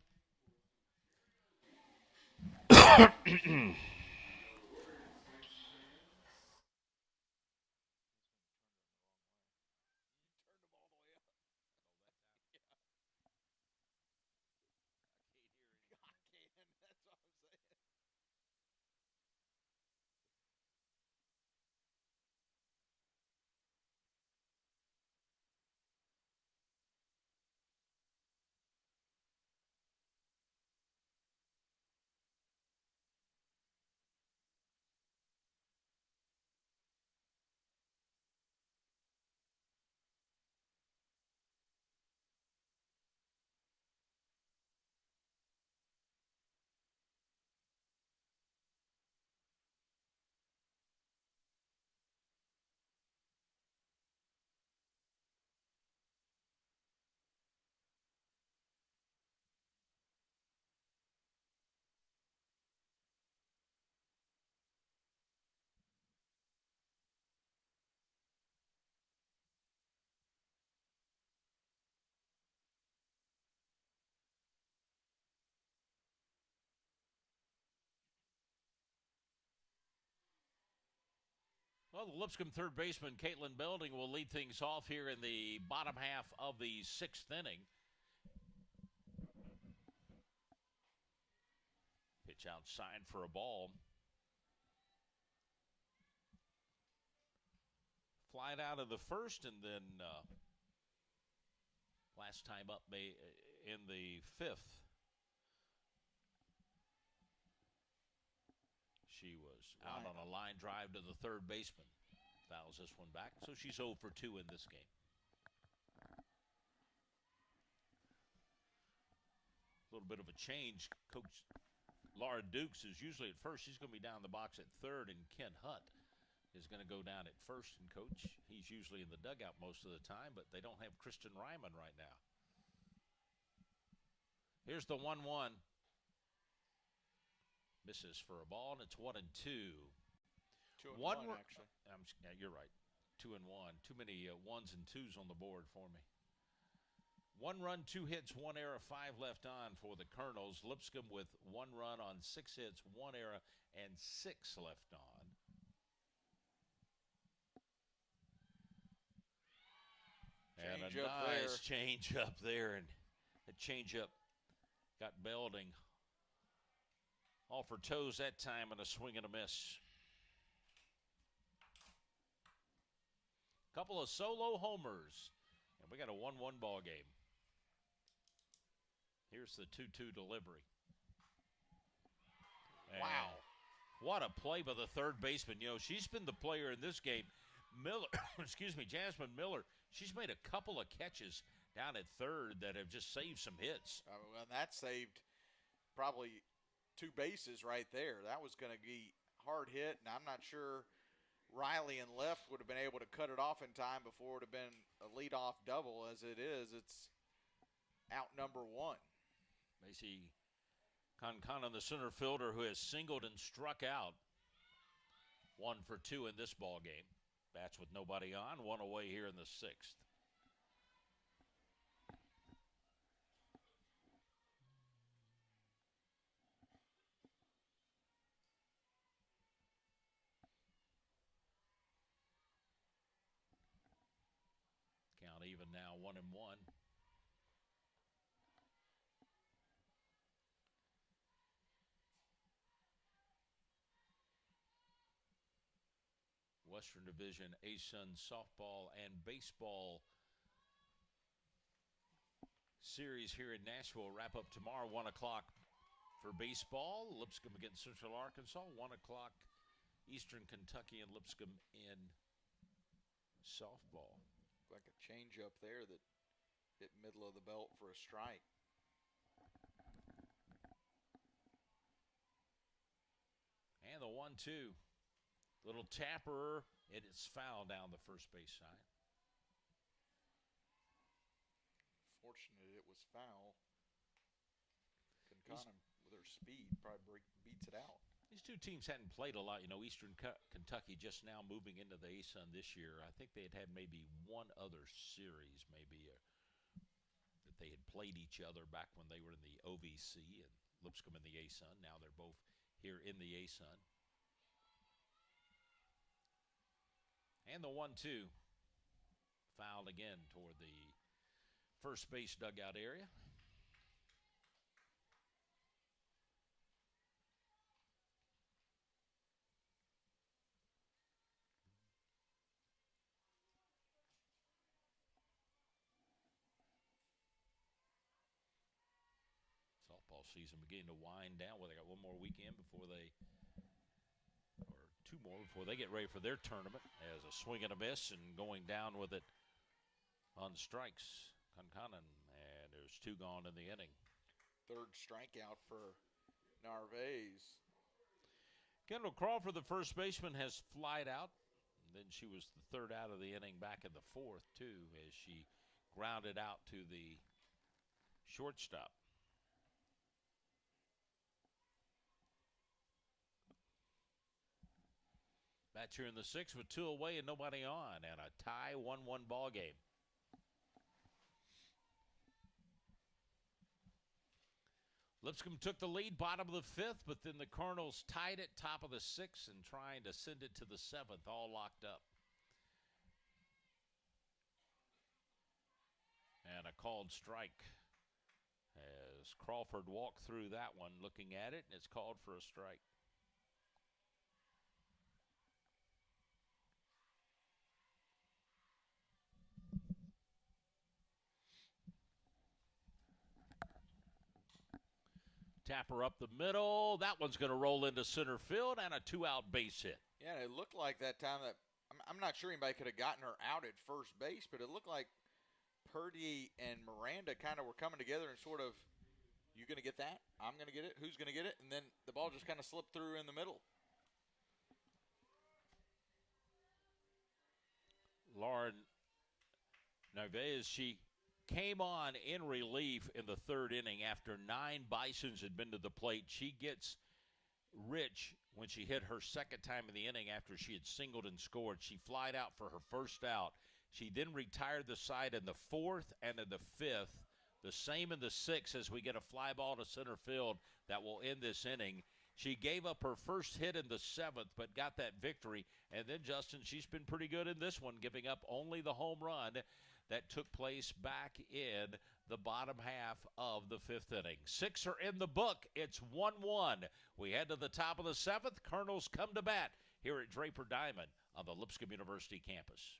Well, the Lipscomb third baseman, Caitlin Belding, will lead things off here in the bottom half of the 6th inning. Pitch outside for a ball. Flied out of the first, and then last time up in the 5th. She was out on a line drive to the third baseman. Fouls this one back, so she's 0 for 2 in this game. A little bit of a change. Coach Laura Dukes is usually at first. She's going to be down the box at third, and Ken Hutt is going to go down at first. And Coach, he's usually in the dugout most of the time, but they don't have Kristen Ryman right now. Here's the 1-1. Misses for a ball, and it's 1-2. 2-1, actually. Yeah, you're right. 2-1. Too many 1s and 2s on the board for me. 1 run, 2 hits, 1 error, 5 left on for the Colonels. Lipscomb with 1 run on 6 hits, 1 error, and 6 left on. And a nice change up there, and the change up got Belding off her toes that time, and a swing and a miss. Couple of solo homers, and we got a 1-1 ball game. Here's the 2-2 delivery. And wow. What a play by the third baseman. You know, she's been the player in this game. Miller, Jasmine Miller, she's made a couple of catches down at third that have just saved some hits. Well, that saved probably 2 bases right there. That was going to be hard hit, and I'm not sure Riley and left would have been able to cut it off in time before it would have been a leadoff double. As it is, it's out number 1. Macy Concanon, the center fielder, who has singled and struck out. 1 for 2 in this ball game. Bats with nobody on, 1 away here in the 6th. Count even now, 1-1. Western Division ASUN softball and baseball series here in Nashville wrap up tomorrow, 1 o'clock for baseball. Lipscomb against Central Arkansas, 1 o'clock Eastern Kentucky and Lipscomb in softball. Like a change up there that hit middle of the belt for a strike. And the 1-2. Little tapper, and it's foul down the first base side. Fortunate it was foul. Concanon, with her speed, probably beats it out. These two teams hadn't played a lot. You know, Eastern Kentucky just now moving into the ASUN this year. I think they had maybe one other series, that they had played each other back when they were in the OVC and Lipscomb in the ASUN. Now they're both here in the ASUN. And the 1-2 fouled again toward the first base dugout area. Softball season beginning to wind down. Well, they got one more weekend before they, or 2 more before they get ready for their tournament. As a swing and a miss, and going down with it on strikes, Concanon, and there's 2 gone in the inning. 3rd strikeout for Narvaez. Kendall Crawford, the first baseman, has flied out. And then she was the 3rd out of the inning back in the 4th, too, as she grounded out to the shortstop. Bats here in the 6th with 2 away and nobody on, and a tie 1-1 ball game. Lipscomb took the lead, bottom of the fifth, but then the Colonels tied it, top of the sixth, and trying to send it to the seventh, all locked up. And a called strike as Crawford walked through that one looking at it, and it's called for a strike. Tapper up the middle. That one's going to roll into center field and a two-out base hit. Yeah, it looked like that time that I'm not sure anybody could have gotten her out at first base, but it looked like Purdy and Miranda kind of were coming together and sort of, you going to get that? I'm going to get it. Who's going to get it? And then the ball just kind of slipped through in the middle. Lauren Narvaez, she came on in relief in the third inning after 9 Bisons had been to the plate. She gets rich when she hit her second time in the inning after she had singled and scored. She flied out for her first out. She then retired the side in the fourth and in the fifth. The same in the sixth as we get a fly ball to center field that will end this inning. She gave up her first hit in the seventh, but got that victory. And then, Justin, she's been pretty good in this one, giving up only the home run that took place back in the bottom half of the fifth inning. 6 are in the book. It's 1-1. We head to the top of the seventh. Colonels come to bat here at Draper Diamond on the Lipscomb University campus.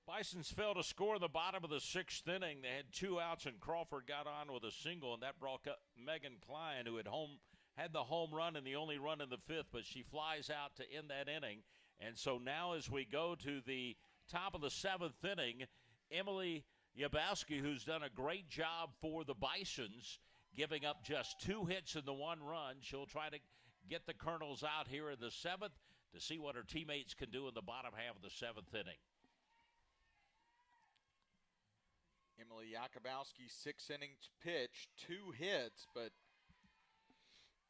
Bisons failed to score in the bottom of the sixth inning. They had 2 outs, and Crawford got on with a single, and that brought up Megan Klein, who had the home run and the only run in the fifth, but she flies out to end that inning. And so now as we go to the top of the seventh inning, Emily Yabowski, who's done a great job for the Bisons, giving up just 2 hits in the 1 run. She'll try to get the Colonels out here in the seventh to see what her teammates can do in the bottom half of the seventh inning. Emily Yakubowski, 6 innings pitched, 2 hits, but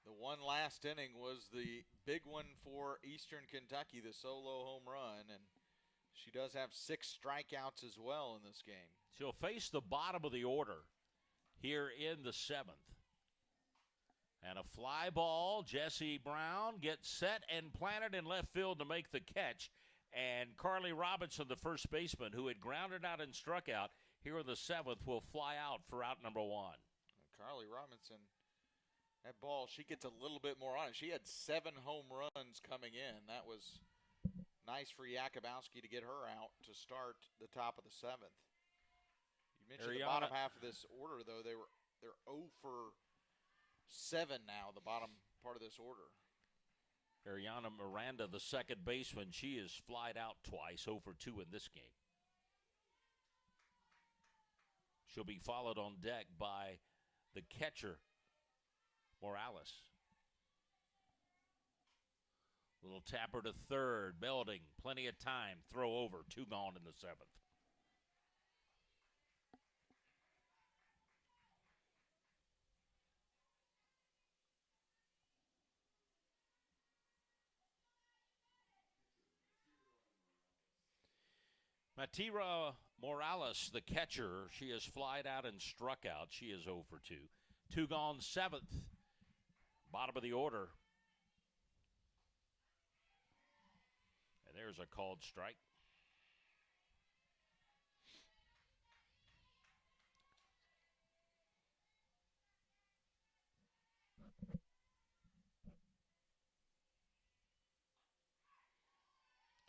the one last inning was the big one for Eastern Kentucky, the solo home run, and she does have 6 strikeouts as well in this game. She'll face the bottom of the order here in the seventh. And a fly ball, Jessie Brown gets set and planted in left field to make the catch. And Carly Robinson, the first baseman, who had grounded out and struck out, here in the seventh will fly out for out number 1. Carly Robinson, that ball, she gets a little bit more on it. She had 7 home runs coming in. That was nice for Yakubowski to get her out to start the top of the seventh. You mentioned the bottom half of this order, though. They're 0 for 7 now, the bottom part of this order. Ariana Miranda, the second baseman, she is flied out twice, 0 for 2 in this game. She'll be followed on deck by the catcher, Morales. Little tapper to third, Belding, plenty of time, throw over, 2 gone in the seventh. Matira Morales, the catcher, she has flied out and struck out. She is 0 for 2. 2 gone, seventh. Bottom of the order. And there's a called strike.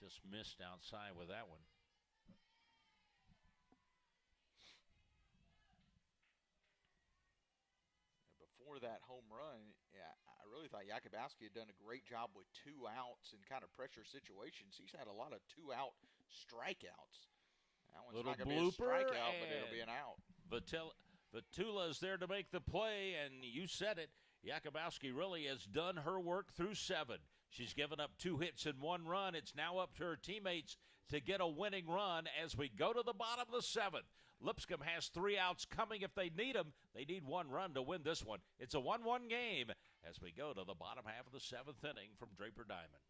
Just missed outside with that one. before that home run, yeah, I really thought Jakubowski had done a great job with 2 outs in kind of pressure situations. He's had a lot of 2-out strikeouts. That one's Little not going to be a blooper, strikeout, but it'll be an out. Vitula's there to make the play, and you said it. Jakubowski really has done her work through 7. She's given up 2 hits and 1 run. It's now up to her teammates to get a winning run as we go to the bottom of the 7th. Lipscomb has 3 outs coming if they need them. They need 1 run to win this one. It's a 1-1 game as we go to the bottom half of the 7th inning from Draper Diamond.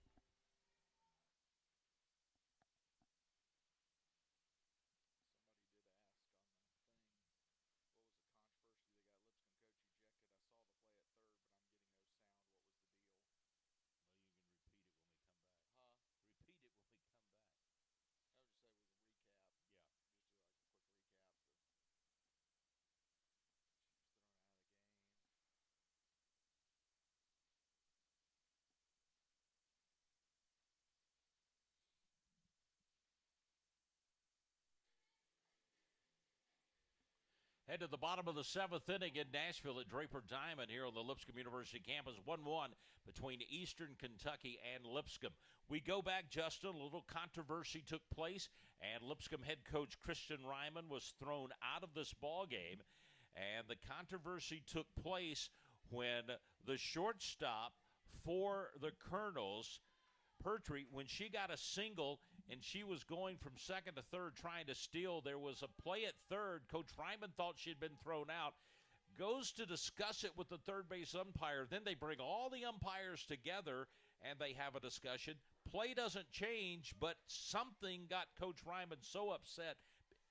Head to the bottom of the 7th inning in Nashville at Draper Diamond here on the Lipscomb University campus. 1-1 between Eastern Kentucky and Lipscomb. We go back, Justin. A little controversy took place, and Lipscomb head coach Christian Ryman was thrown out of this ball game. And the controversy took place when the shortstop for the Colonels, Pertry, when she got a single and she was going from second to third trying to steal, there was a play at third. Coach Ryman thought she'd been thrown out, goes to discuss it with the third base umpire. Then they bring all the umpires together and they have a discussion. Play doesn't change, but something got Coach Ryman so upset,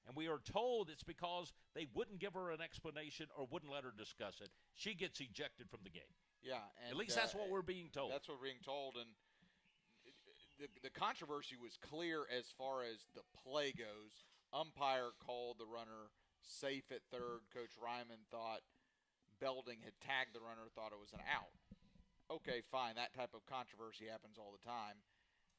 and we are told it's because they wouldn't give her an explanation or wouldn't let her discuss it. She gets ejected from the game. Yeah. And, at least that's what we're being told. That's what we're being told, and the controversy was clear as far as the play goes. Umpire called the runner safe at third. Coach Ryman thought Belding had tagged the runner, thought it was an out. Okay, fine. That type of controversy happens all the time.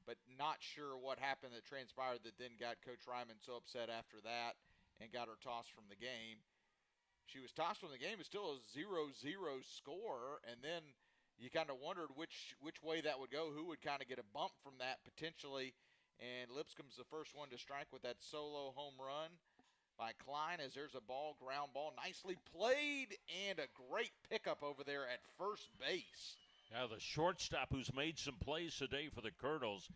But not sure what happened that transpired that then got Coach Ryman so upset after that and got her tossed from the game. She was tossed from the game. It's still a 0-0 score, and then you kind of wondered which way that would go, who would kind of get a bump from that potentially. And Lipscomb's the first one to strike with that solo home run by Klein, as there's a ground ball, nicely played, and a great pickup over there at first base. Now the shortstop who's made some plays today for the Colonels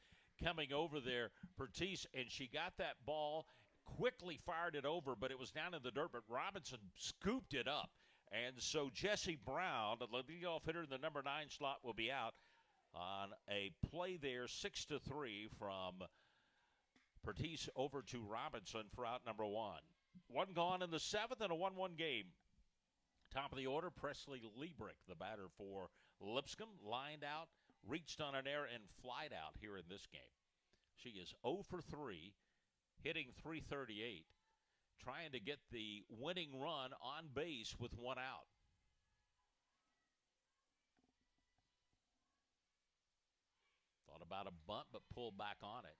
coming over there, Pertice, and she got that ball, quickly fired it over, but it was down in the dirt, but Robinson scooped it up. And so Jesse Brown, the leadoff hitter in the number 9 slot, will be out on a play there, 6-3 from Pertice over to Robinson for out number 1. 1 gone in the 7th and a 1-1 game. Top of the order, Presley Liebrick, the batter for Lipscomb, lined out, reached on an error, and flied out here in this game. She is 0 for 3, hitting .338. Trying to get the winning run on base with 1 out. Thought about a bunt, but pulled back on it.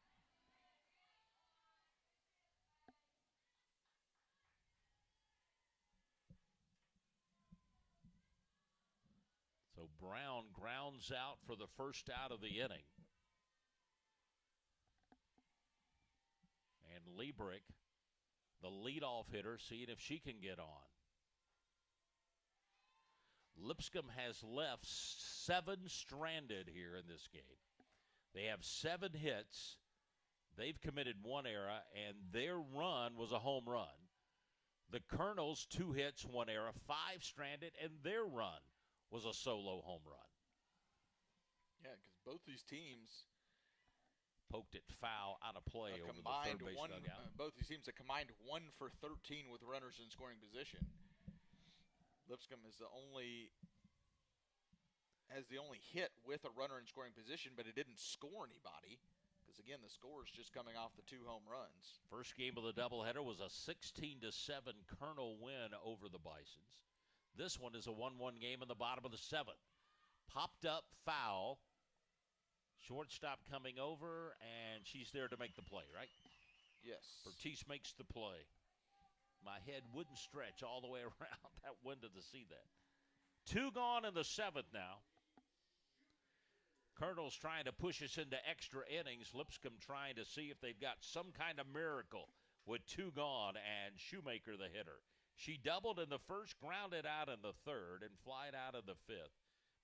So Brown grounds out for the first out of the inning. And Liebrick, the leadoff hitter, seeing if she can get on. Lipscomb has left 7 stranded here in this game. They have 7 hits. They've committed 1 error, and their run was a home run. The Colonels, 2 hits, 1 error, 5 stranded, and their run was a solo home run. Yeah, because both these teams poked it foul out of play over the third base dugout. Both these teams have combined 1 for 13 with runners in scoring position. Lipscomb is has the only hit with a runner in scoring position, but it didn't score anybody because, again, the score is just coming off the 2 home runs. First game of the doubleheader was a 16-7 Colonel win over the Bisons. This one is a 1-1 game in the bottom of the 7th. Popped up foul. Shortstop coming over, and she's there to make the play, right? Yes. Pertice makes the play. My head wouldn't stretch all the way around that window to see that. 2 gone in the 7th now. Colonel's trying to push us into extra innings. Lipscomb trying to see if they've got some kind of miracle with 2 gone, and Shoemaker the hitter. She doubled in the first, grounded out in the 3rd, and flied out in the 5th.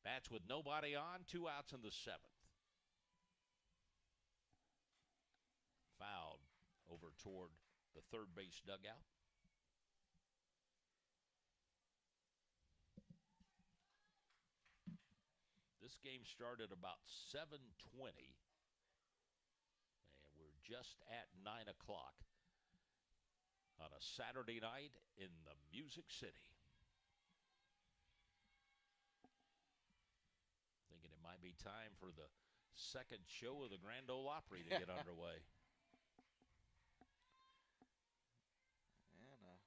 Bats with nobody on, 2 outs in the 7th. Fouled over toward the third base dugout. This game started about 7:20, and we're just at 9 o'clock on a Saturday night in the Music City. Thinking it might be time for the second show of the Grand Ole Opry to get underway. And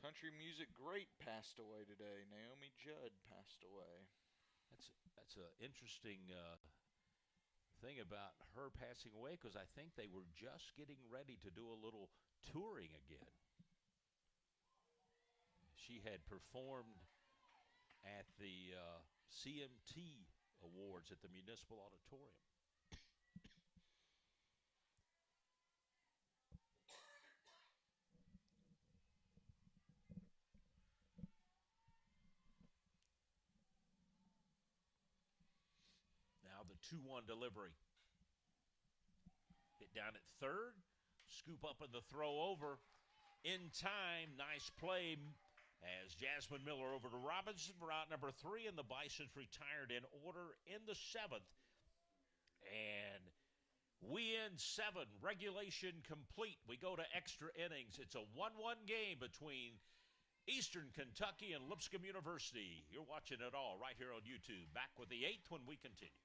country music great passed away today. Naomi Judd passed away. That's an interesting thing about her passing away, because I think they were just getting ready to do a little touring again. She had performed at the CMT Awards at the Municipal Auditorium. Now the 2-1 delivery. Hit down at 3rd. Scoop up in the throw over. In time, nice play as Jasmine Miller over to Robinson for out number 3, and the Bisons retired in order in the 7th. And we end 7, regulation complete. We go to extra innings. It's a 1-1 game between Eastern Kentucky and Lipscomb University. You're watching it all right here on YouTube. Back with the 8th when we continue.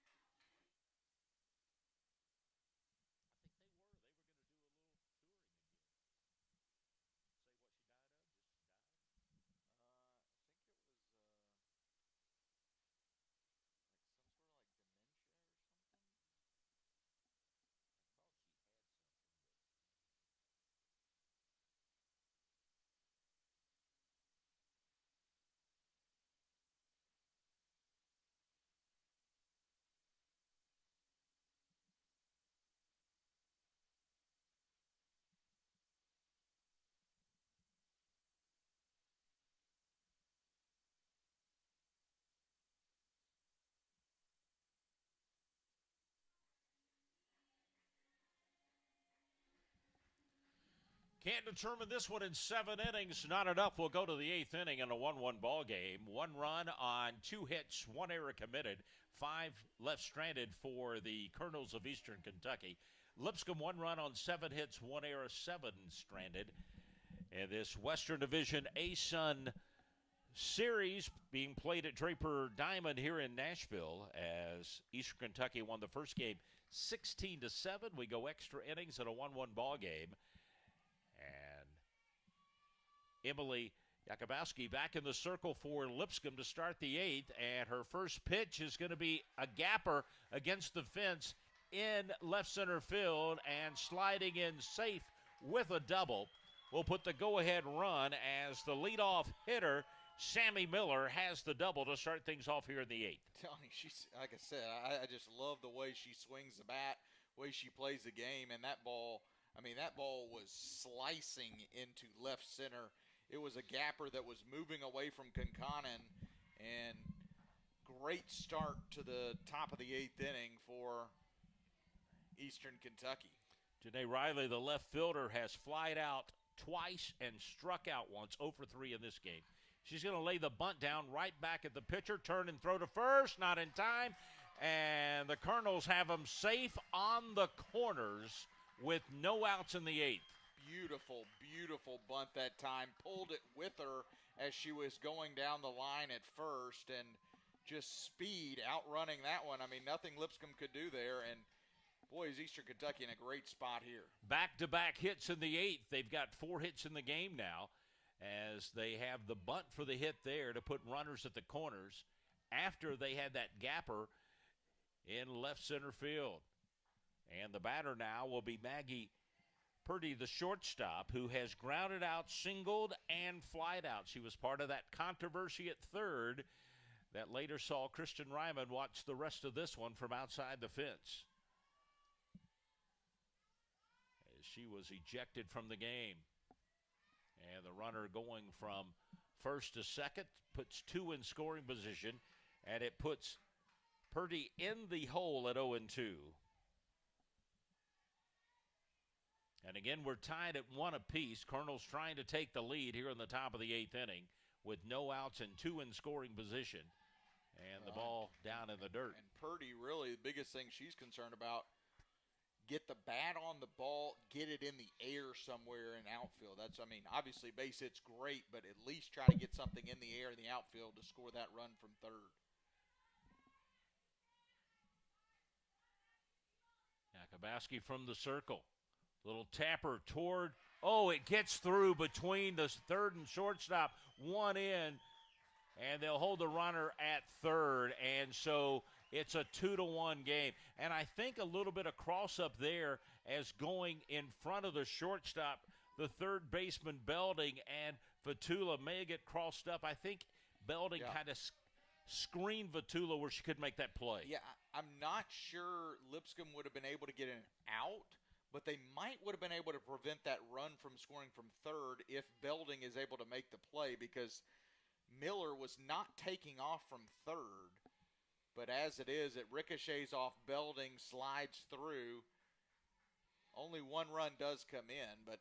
Can't determine this one in 7 innings. Not enough. We'll go to the 8th inning in a 1-1 ball game. 1 run on 2 hits, 1 error committed, 5 left stranded for the Colonels of Eastern Kentucky. Lipscomb 1 run on 7 hits, 1 error, 7 stranded. And this Western Division A-Sun series being played at Draper Diamond here in Nashville, as Eastern Kentucky won the first game 16-7. We go extra innings in a 1-1 ball game. Emily Jakubowski back in the circle for Lipscomb to start the 8th, and her first pitch is going to be a gapper against the fence in left center field, and sliding in safe with a double will put the go-ahead run as the leadoff hitter, Sammy Miller, has the double to start things off here in the 8th. Tony, she's, like I said, I just love the way she swings the bat, way she plays the game, and that ball was slicing into left center. It was a gapper that was moving away from Conconin, and great start to the top of the 8th inning for Eastern Kentucky. Janae Riley, the left fielder, has flied out twice and struck out once, 0 for 3 in this game. She's going to lay the bunt down right back at the pitcher, turn and throw to first, not in time, and the Colonels have them safe on the corners with no outs in the 8th. Beautiful, beautiful bunt that time. Pulled it with her as she was going down the line at first, and just speed outrunning that one. I mean, nothing Lipscomb could do there, and boy, is Eastern Kentucky in a great spot here. Back-to-back hits in the 8th. They've got 4 hits in the game now, as they have the bunt for the hit there to put runners at the corners after they had that gapper in left center field. And the batter now will be Maggie Purdy, the shortstop, who has grounded out, singled, and flied out. She was part of that controversy at third that later saw Kristen Ryman watch the rest of this one from outside the fence, as she was ejected from the game. And the runner going from first to second puts two in scoring position, and it puts Purdy in the hole at 0-2. And again, we're tied at 1 apiece. Colonel's trying to take the lead here in the top of the 8th inning with no outs and two in scoring position. And the ball down in the dirt. And Purdy, really, the biggest thing she's concerned about, get the bat on the ball, get it in the air somewhere in outfield. Obviously base hit's great, but at least try to get something in the air in the outfield to score that run from third. Yakubowski from the circle. Little tapper toward, it gets through between the third and shortstop. One in, and they'll hold the runner at third. And so it's a 2-1 game. And I think a little bit of cross up there as going in front of the shortstop, the third baseman Belding, and Vitula may get crossed up. I think Belding kind of screened Vitula where she could make that play. Yeah, I'm not sure Lipscomb would have been able to get an out, but they would have been able to prevent that run from scoring from third if Belding is able to make the play, because Miller was not taking off from third. But as it is, it ricochets off Belding, slides through. Only one run does come in, but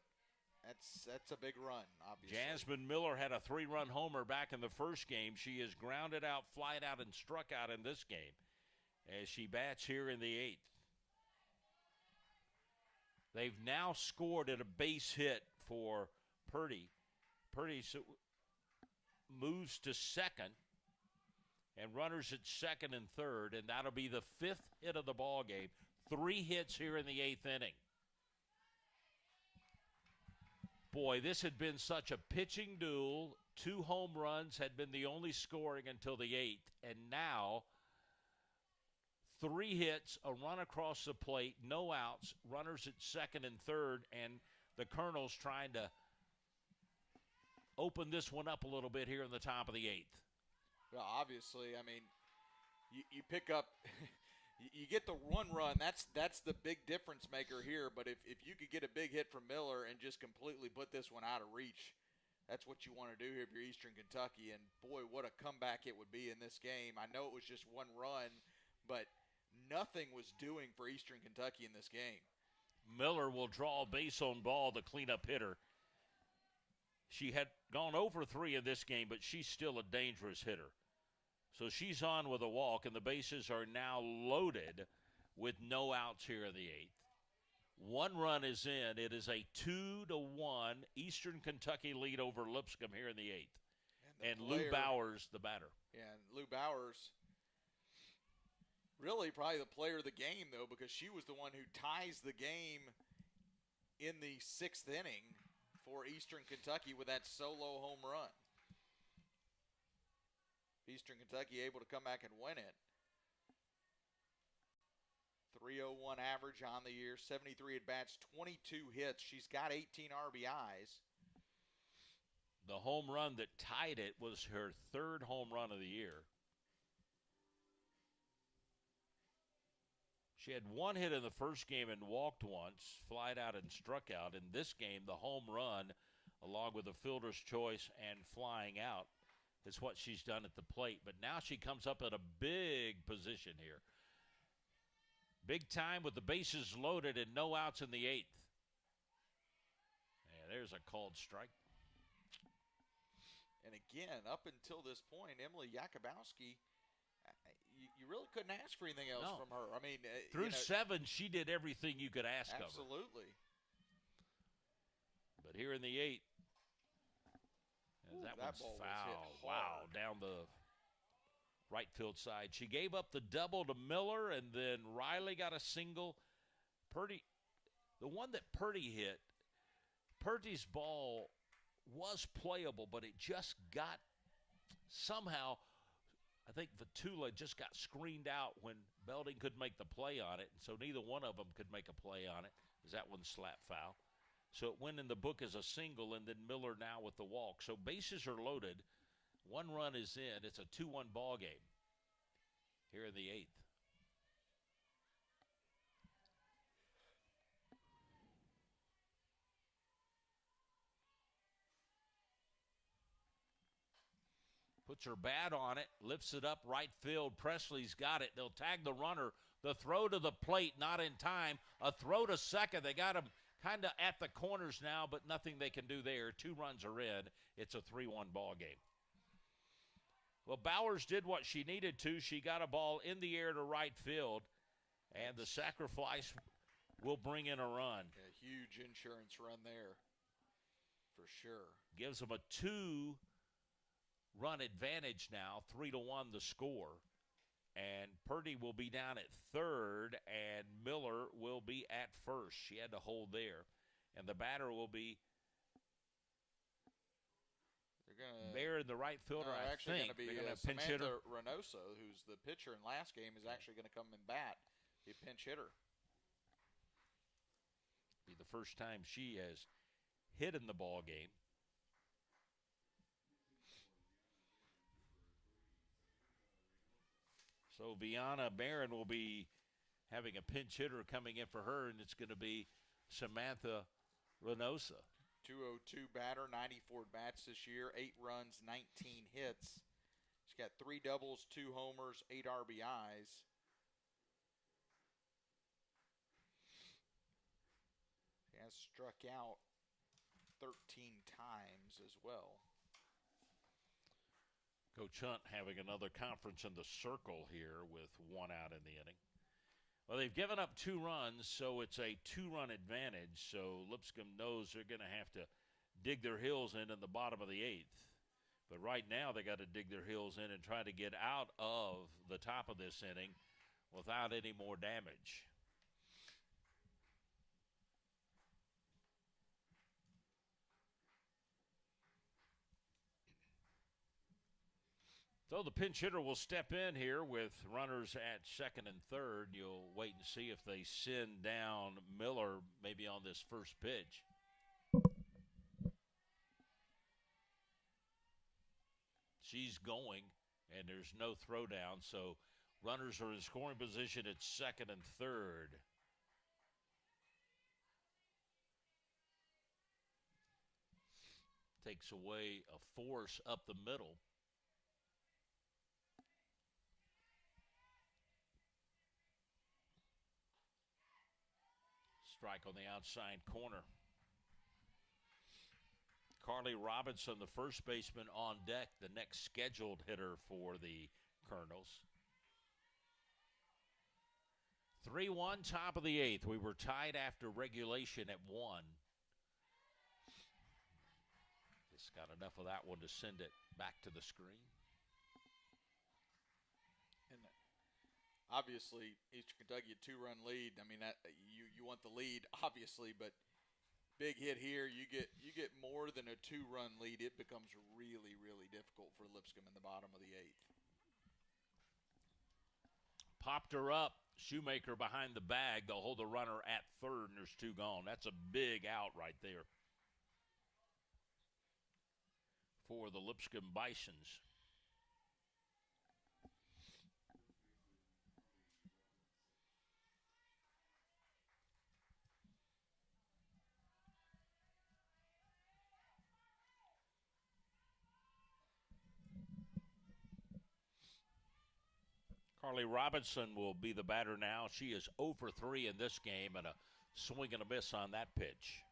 that's a big run, obviously. Jasmine Miller had a 3-run homer back in the first game. She is grounded out, flied out, and struck out in this game as she bats here in the 8th. They've now scored at a base hit for Purdy. Purdy moves to second, and runners at second and third, and that'll be the 5th hit of the ball game. 3 hits here in the 8th inning. Boy, this had been such a pitching duel. 2 home runs had been the only scoring until the 8th, and now 3 hits, a run across the plate, no outs, runners at second and third, and the Colonels trying to open this one up a little bit here in the top of the 8th. Well, obviously, you pick up, you get the 1 run. That's the big difference maker here. But if you could get a big hit from Miller and just completely put this one out of reach, that's what you want to do here if you're Eastern Kentucky. And boy, what a comeback it would be in this game. I know it was just 1 run, but nothing was doing for Eastern Kentucky in this game. Miller will draw a base on ball, the cleanup hitter. She had gone over 3 in this game, but she's still a dangerous hitter. So she's on with a walk, and the bases are now loaded with no outs here in the 8th. 1 run is in. It is a 2-1 Eastern Kentucky lead over Lipscomb here in the 8th. And Lou Bowers, the batter. Yeah, and Lou Bowers, really probably the player of the game, though, because she was the one who ties the game in the 6th inning for Eastern Kentucky with that solo home run. Eastern Kentucky able to come back and win it. 301 average on the year, 73 at-bats, 22 hits. She's got 18 RBIs. The home run that tied it was her 3rd home run of the year. She had 1 hit in the first game and walked once, flied out and struck out. In this game, the home run, along with the fielder's choice and flying out, is what she's done at the plate. But now she comes up at a big position here. Big time with the bases loaded and no outs in the 8th. And there's a called strike. And again, up until this point, Emily Yakubowski, you really couldn't ask for anything else from her. Through 7, she did everything you could ask of her. Absolutely. But here in the 8th, that one's ball foul. Was hit hard. Down the right field side. She gave up the double to Miller, and then Riley got a single. Purdy, the one that Purdy hit, Purdy's ball was playable, but it just got somehow, I think Vitula just got screened out when Belding could make the play on it, and so neither one of them could make a play on it, as that one slap foul. So it went in the book as a single, and then Miller now with the walk. So bases are loaded. 1 run is in. It's a 2-1 ball game here in the 8th. Puts her bat on it, lifts it up right field. Presley's got it. They'll tag the runner. The throw to the plate, not in time. A throw to second. They got him kind of at the corners now, but nothing they can do there. 2 runs are in. It's a 3-1 ball game. Well, Bowers did what she needed to. She got a ball in the air to right field, and the sacrifice will bring in a run. A huge insurance run there, for sure. Gives them a 2-run advantage now, 3-1 the score. And Purdy will be down at third, and Miller will be at first. She had to hold there. And the batter will be Bear, the right fielder, I think. Going to be pinch hitter. Reynoso, who's the pitcher in last game, is actually going to come and bat. Be a pinch hitter. Be the first time she has hit in the ball game. So Vianna Barron will be having a pinch hitter coming in for her, and it's going to be Samantha Reynosa. 202 batter, 94 bats this year, 8 runs, 19 hits. She's got 3 doubles, 2 homers, 8 RBIs. She has struck out 13 times as well. Coach Hunt having another conference in the circle here with 1 out in the inning. Well, they've given up 2 runs, so it's a 2-run advantage. So Lipscomb knows they're going to have to dig their heels in the bottom of the 8th. But right now they got to dig their heels in and try to get out of the top of this inning without any more damage. So the pinch hitter will step in here with runners at second and third. You'll wait and see if they send down Miller maybe on this first pitch. She's going, and there's no throwdown, so runners are in scoring position at second and third. Takes away a force up the middle. Strike on the outside corner. Carly Robinson, the first baseman, on deck, the next scheduled hitter for the Colonels. 3-1, top of the 8th. We were tied after regulation at 1. Just got enough of that one to send it back to the screen. Obviously, Eastern Kentucky a 2-run lead. I mean, that you want the lead, obviously, but big hit here. You get more than a 2-run lead. It becomes really, really difficult for Lipscomb in the bottom of the 8th. Popped her up. Shoemaker behind the bag. They'll hold the runner at third, and there's 2 gone. That's a big out right there for the Lipscomb Bisons. Carly Robinson will be the batter now. She is 0 for 3 in this game and a swing and a miss on that pitch.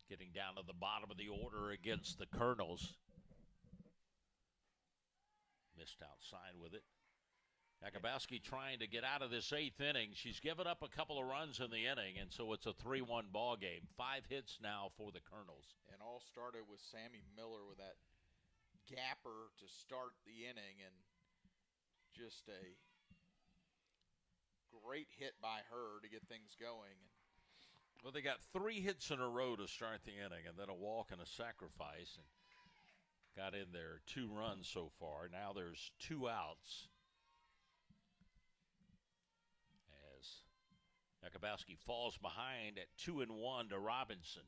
Getting down to the bottom of the order against the Colonels. Missed outside with it. Jakubowski trying to get out of this 8th inning. She's given up a couple of runs in the inning, and so it's a 3-1 ball game. 5 hits now for the Colonels. And all started with Sammy Miller with that gapper to start the inning, and just a great hit by her to get things going. Well, they got 3 hits in a row to start the inning, and then a walk and a sacrifice, and got in there 2 runs so far. Now there's 2 outs. Jakubowski falls behind at 2-1 to Robinson.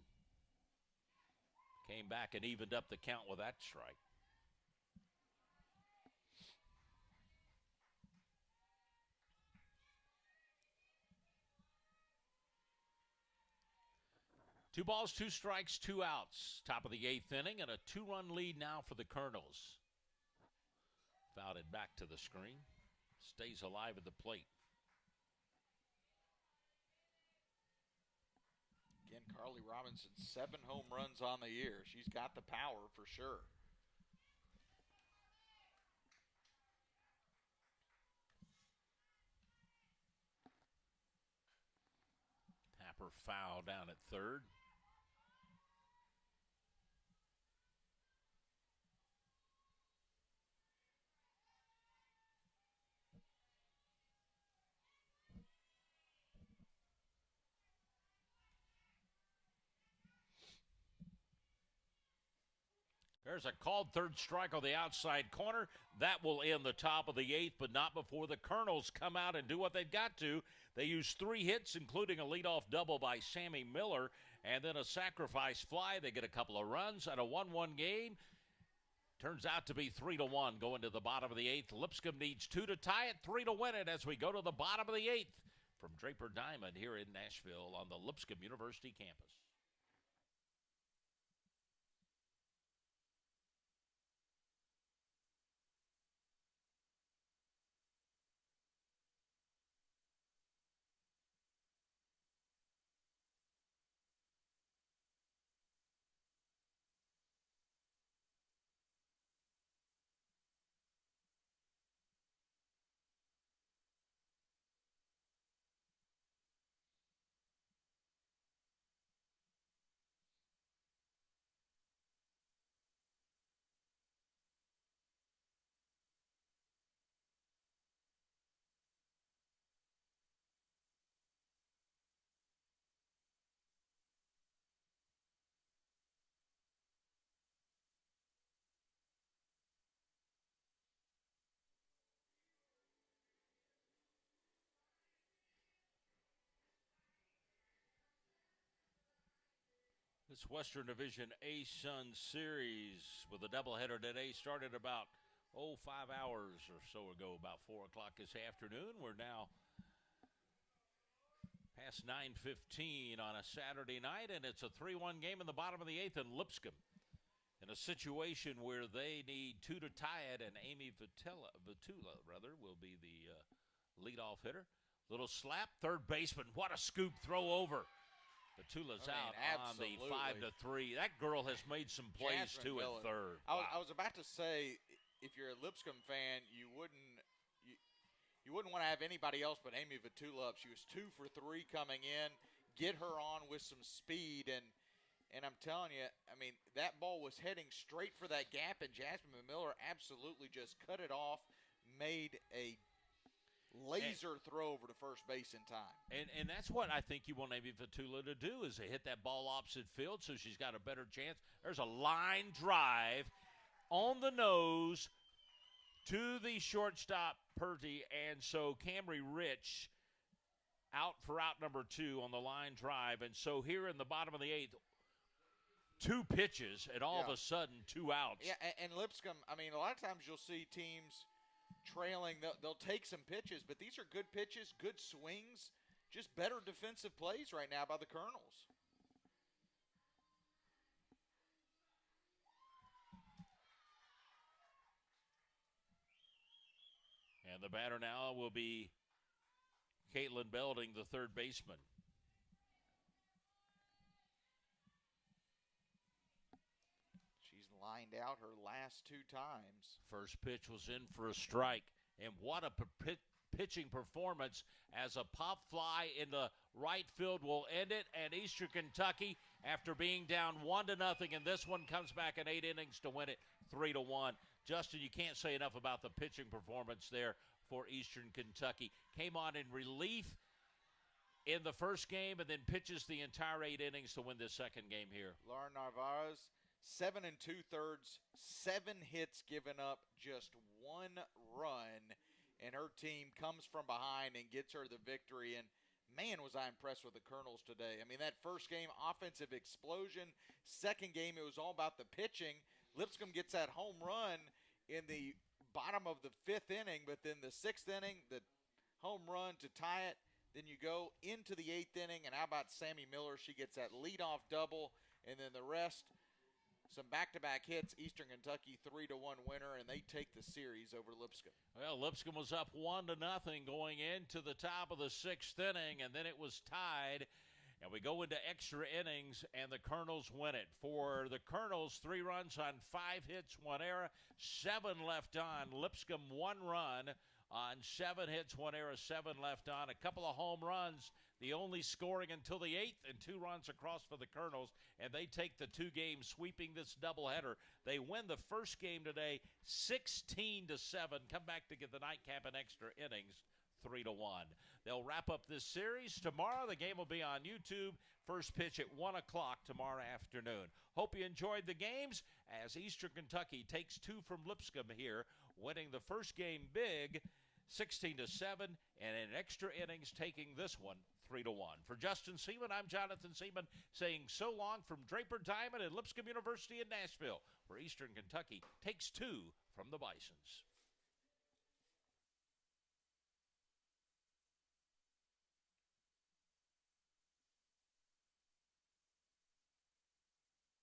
Came back and evened up the count with that strike. Two balls, two strikes, two outs. Top of the eighth inning, and a two-run lead now for the Colonels. Fouled it back to the screen. Stays alive at the plate. Again, Carly Robinson, 7 home runs on the year. She's got the power for sure. Tapper foul down at third. There's a called third strike on the outside corner. That will end the top of the eighth, but not before the Colonels come out and do what they've got to. They use 3 hits, including a leadoff double by Sammy Miller, and then a sacrifice fly. They get a couple of runs and a 1-1 game. Turns out to be 3-1 going to the bottom of the eighth. Lipscomb needs 2 to tie it, 3 to win it as we go to the bottom of the eighth from Draper Diamond here in Nashville on the Lipscomb University campus. This Western Division A Sun Series with a doubleheader today started about 5 hours or so ago, about 4 o'clock this afternoon. We're now past 9:15 on a Saturday night, and it's a 3-1 game in the bottom of the eighth in Lipscomb in a situation where they need 2 to tie it, and Amy Vitula will be the leadoff hitter. Little slap, third baseman. What a scoop throw over. Vitula's out on the 5-3. That girl has made some plays Jasmine too Miller. at third. I was about to say, if you're a Lipscomb fan, you wouldn't want to have anybody else but Amy Vitula up. She was 2 for 3 coming in. Get her on with some speed, and I'm telling you, I mean, that ball was heading straight for that gap, and Jasmine Miller absolutely just cut it off, made a laser throw over to first base in time. And that's what I think you want Amy Vitula to do, is to hit that ball opposite field so she's got a better chance. There's a line drive on the nose to the shortstop, Purdy, and so Camry Rich out for out number 2 on the line drive. And so here in the bottom of the eighth, 2 pitches, and all of a sudden 2 outs. Yeah, and Lipscomb, I mean, a lot of times you'll see teams trailing, they'll take some pitches, but these are good pitches, good swings, just better defensive plays right now by the Colonels. And the batter now will be Caitlin Belding, the third baseman. She's lined out her last 2 times. First pitch was in for a strike. And what a pitching performance as a pop fly in the right field will end it. And Eastern Kentucky, after being down 1-0, and this one comes back in 8 innings to win it 3-1. Justin, you can't say enough about the pitching performance there for Eastern Kentucky. Came on in relief in the first game and then pitches the entire 8 innings to win this second game here. Laura Narvaez, 7 2/3, 7 hits given up, just 1 run, and her team comes from behind and gets her the victory. And man, was I impressed with the Colonels today. I mean, that first game, offensive explosion. Second game, it was all about the pitching. Lipscomb gets that home run in the bottom of the 5th inning, but then the 6th inning, the home run to tie it. Then you go into the 8th inning, and how about Sammy Miller? She gets that leadoff double, and then the rest, some back-to-back hits. Eastern Kentucky 3-1 winner, and they take the series over Lipscomb. Well, Lipscomb was up 1-0 going into the top of the 6th inning, and then it was tied. And we go into extra innings, and the Colonels win it. For the Colonels, 3 runs on 5 hits, 1 error, 7 left on. Lipscomb 1 run on 7 hits, 1 error, 7 left on. A couple of home runs, the only scoring until the 8th, and 2 runs across for the Colonels, and they take the 2 games, sweeping this doubleheader. They win the first game today 16-7, come back to get the nightcap in extra innings 3-1. They'll wrap up this series tomorrow. The game will be on YouTube. First pitch at 1 o'clock tomorrow afternoon. Hope you enjoyed the games as Eastern Kentucky takes 2 from Lipscomb here, winning the first game big, 16-7, and in extra innings taking this one 3-1. For Justin Seaman, I'm Jonathan Seaman saying so long from Draper Diamond and Lipscomb University in Nashville, where Eastern Kentucky takes 2 from the Bisons.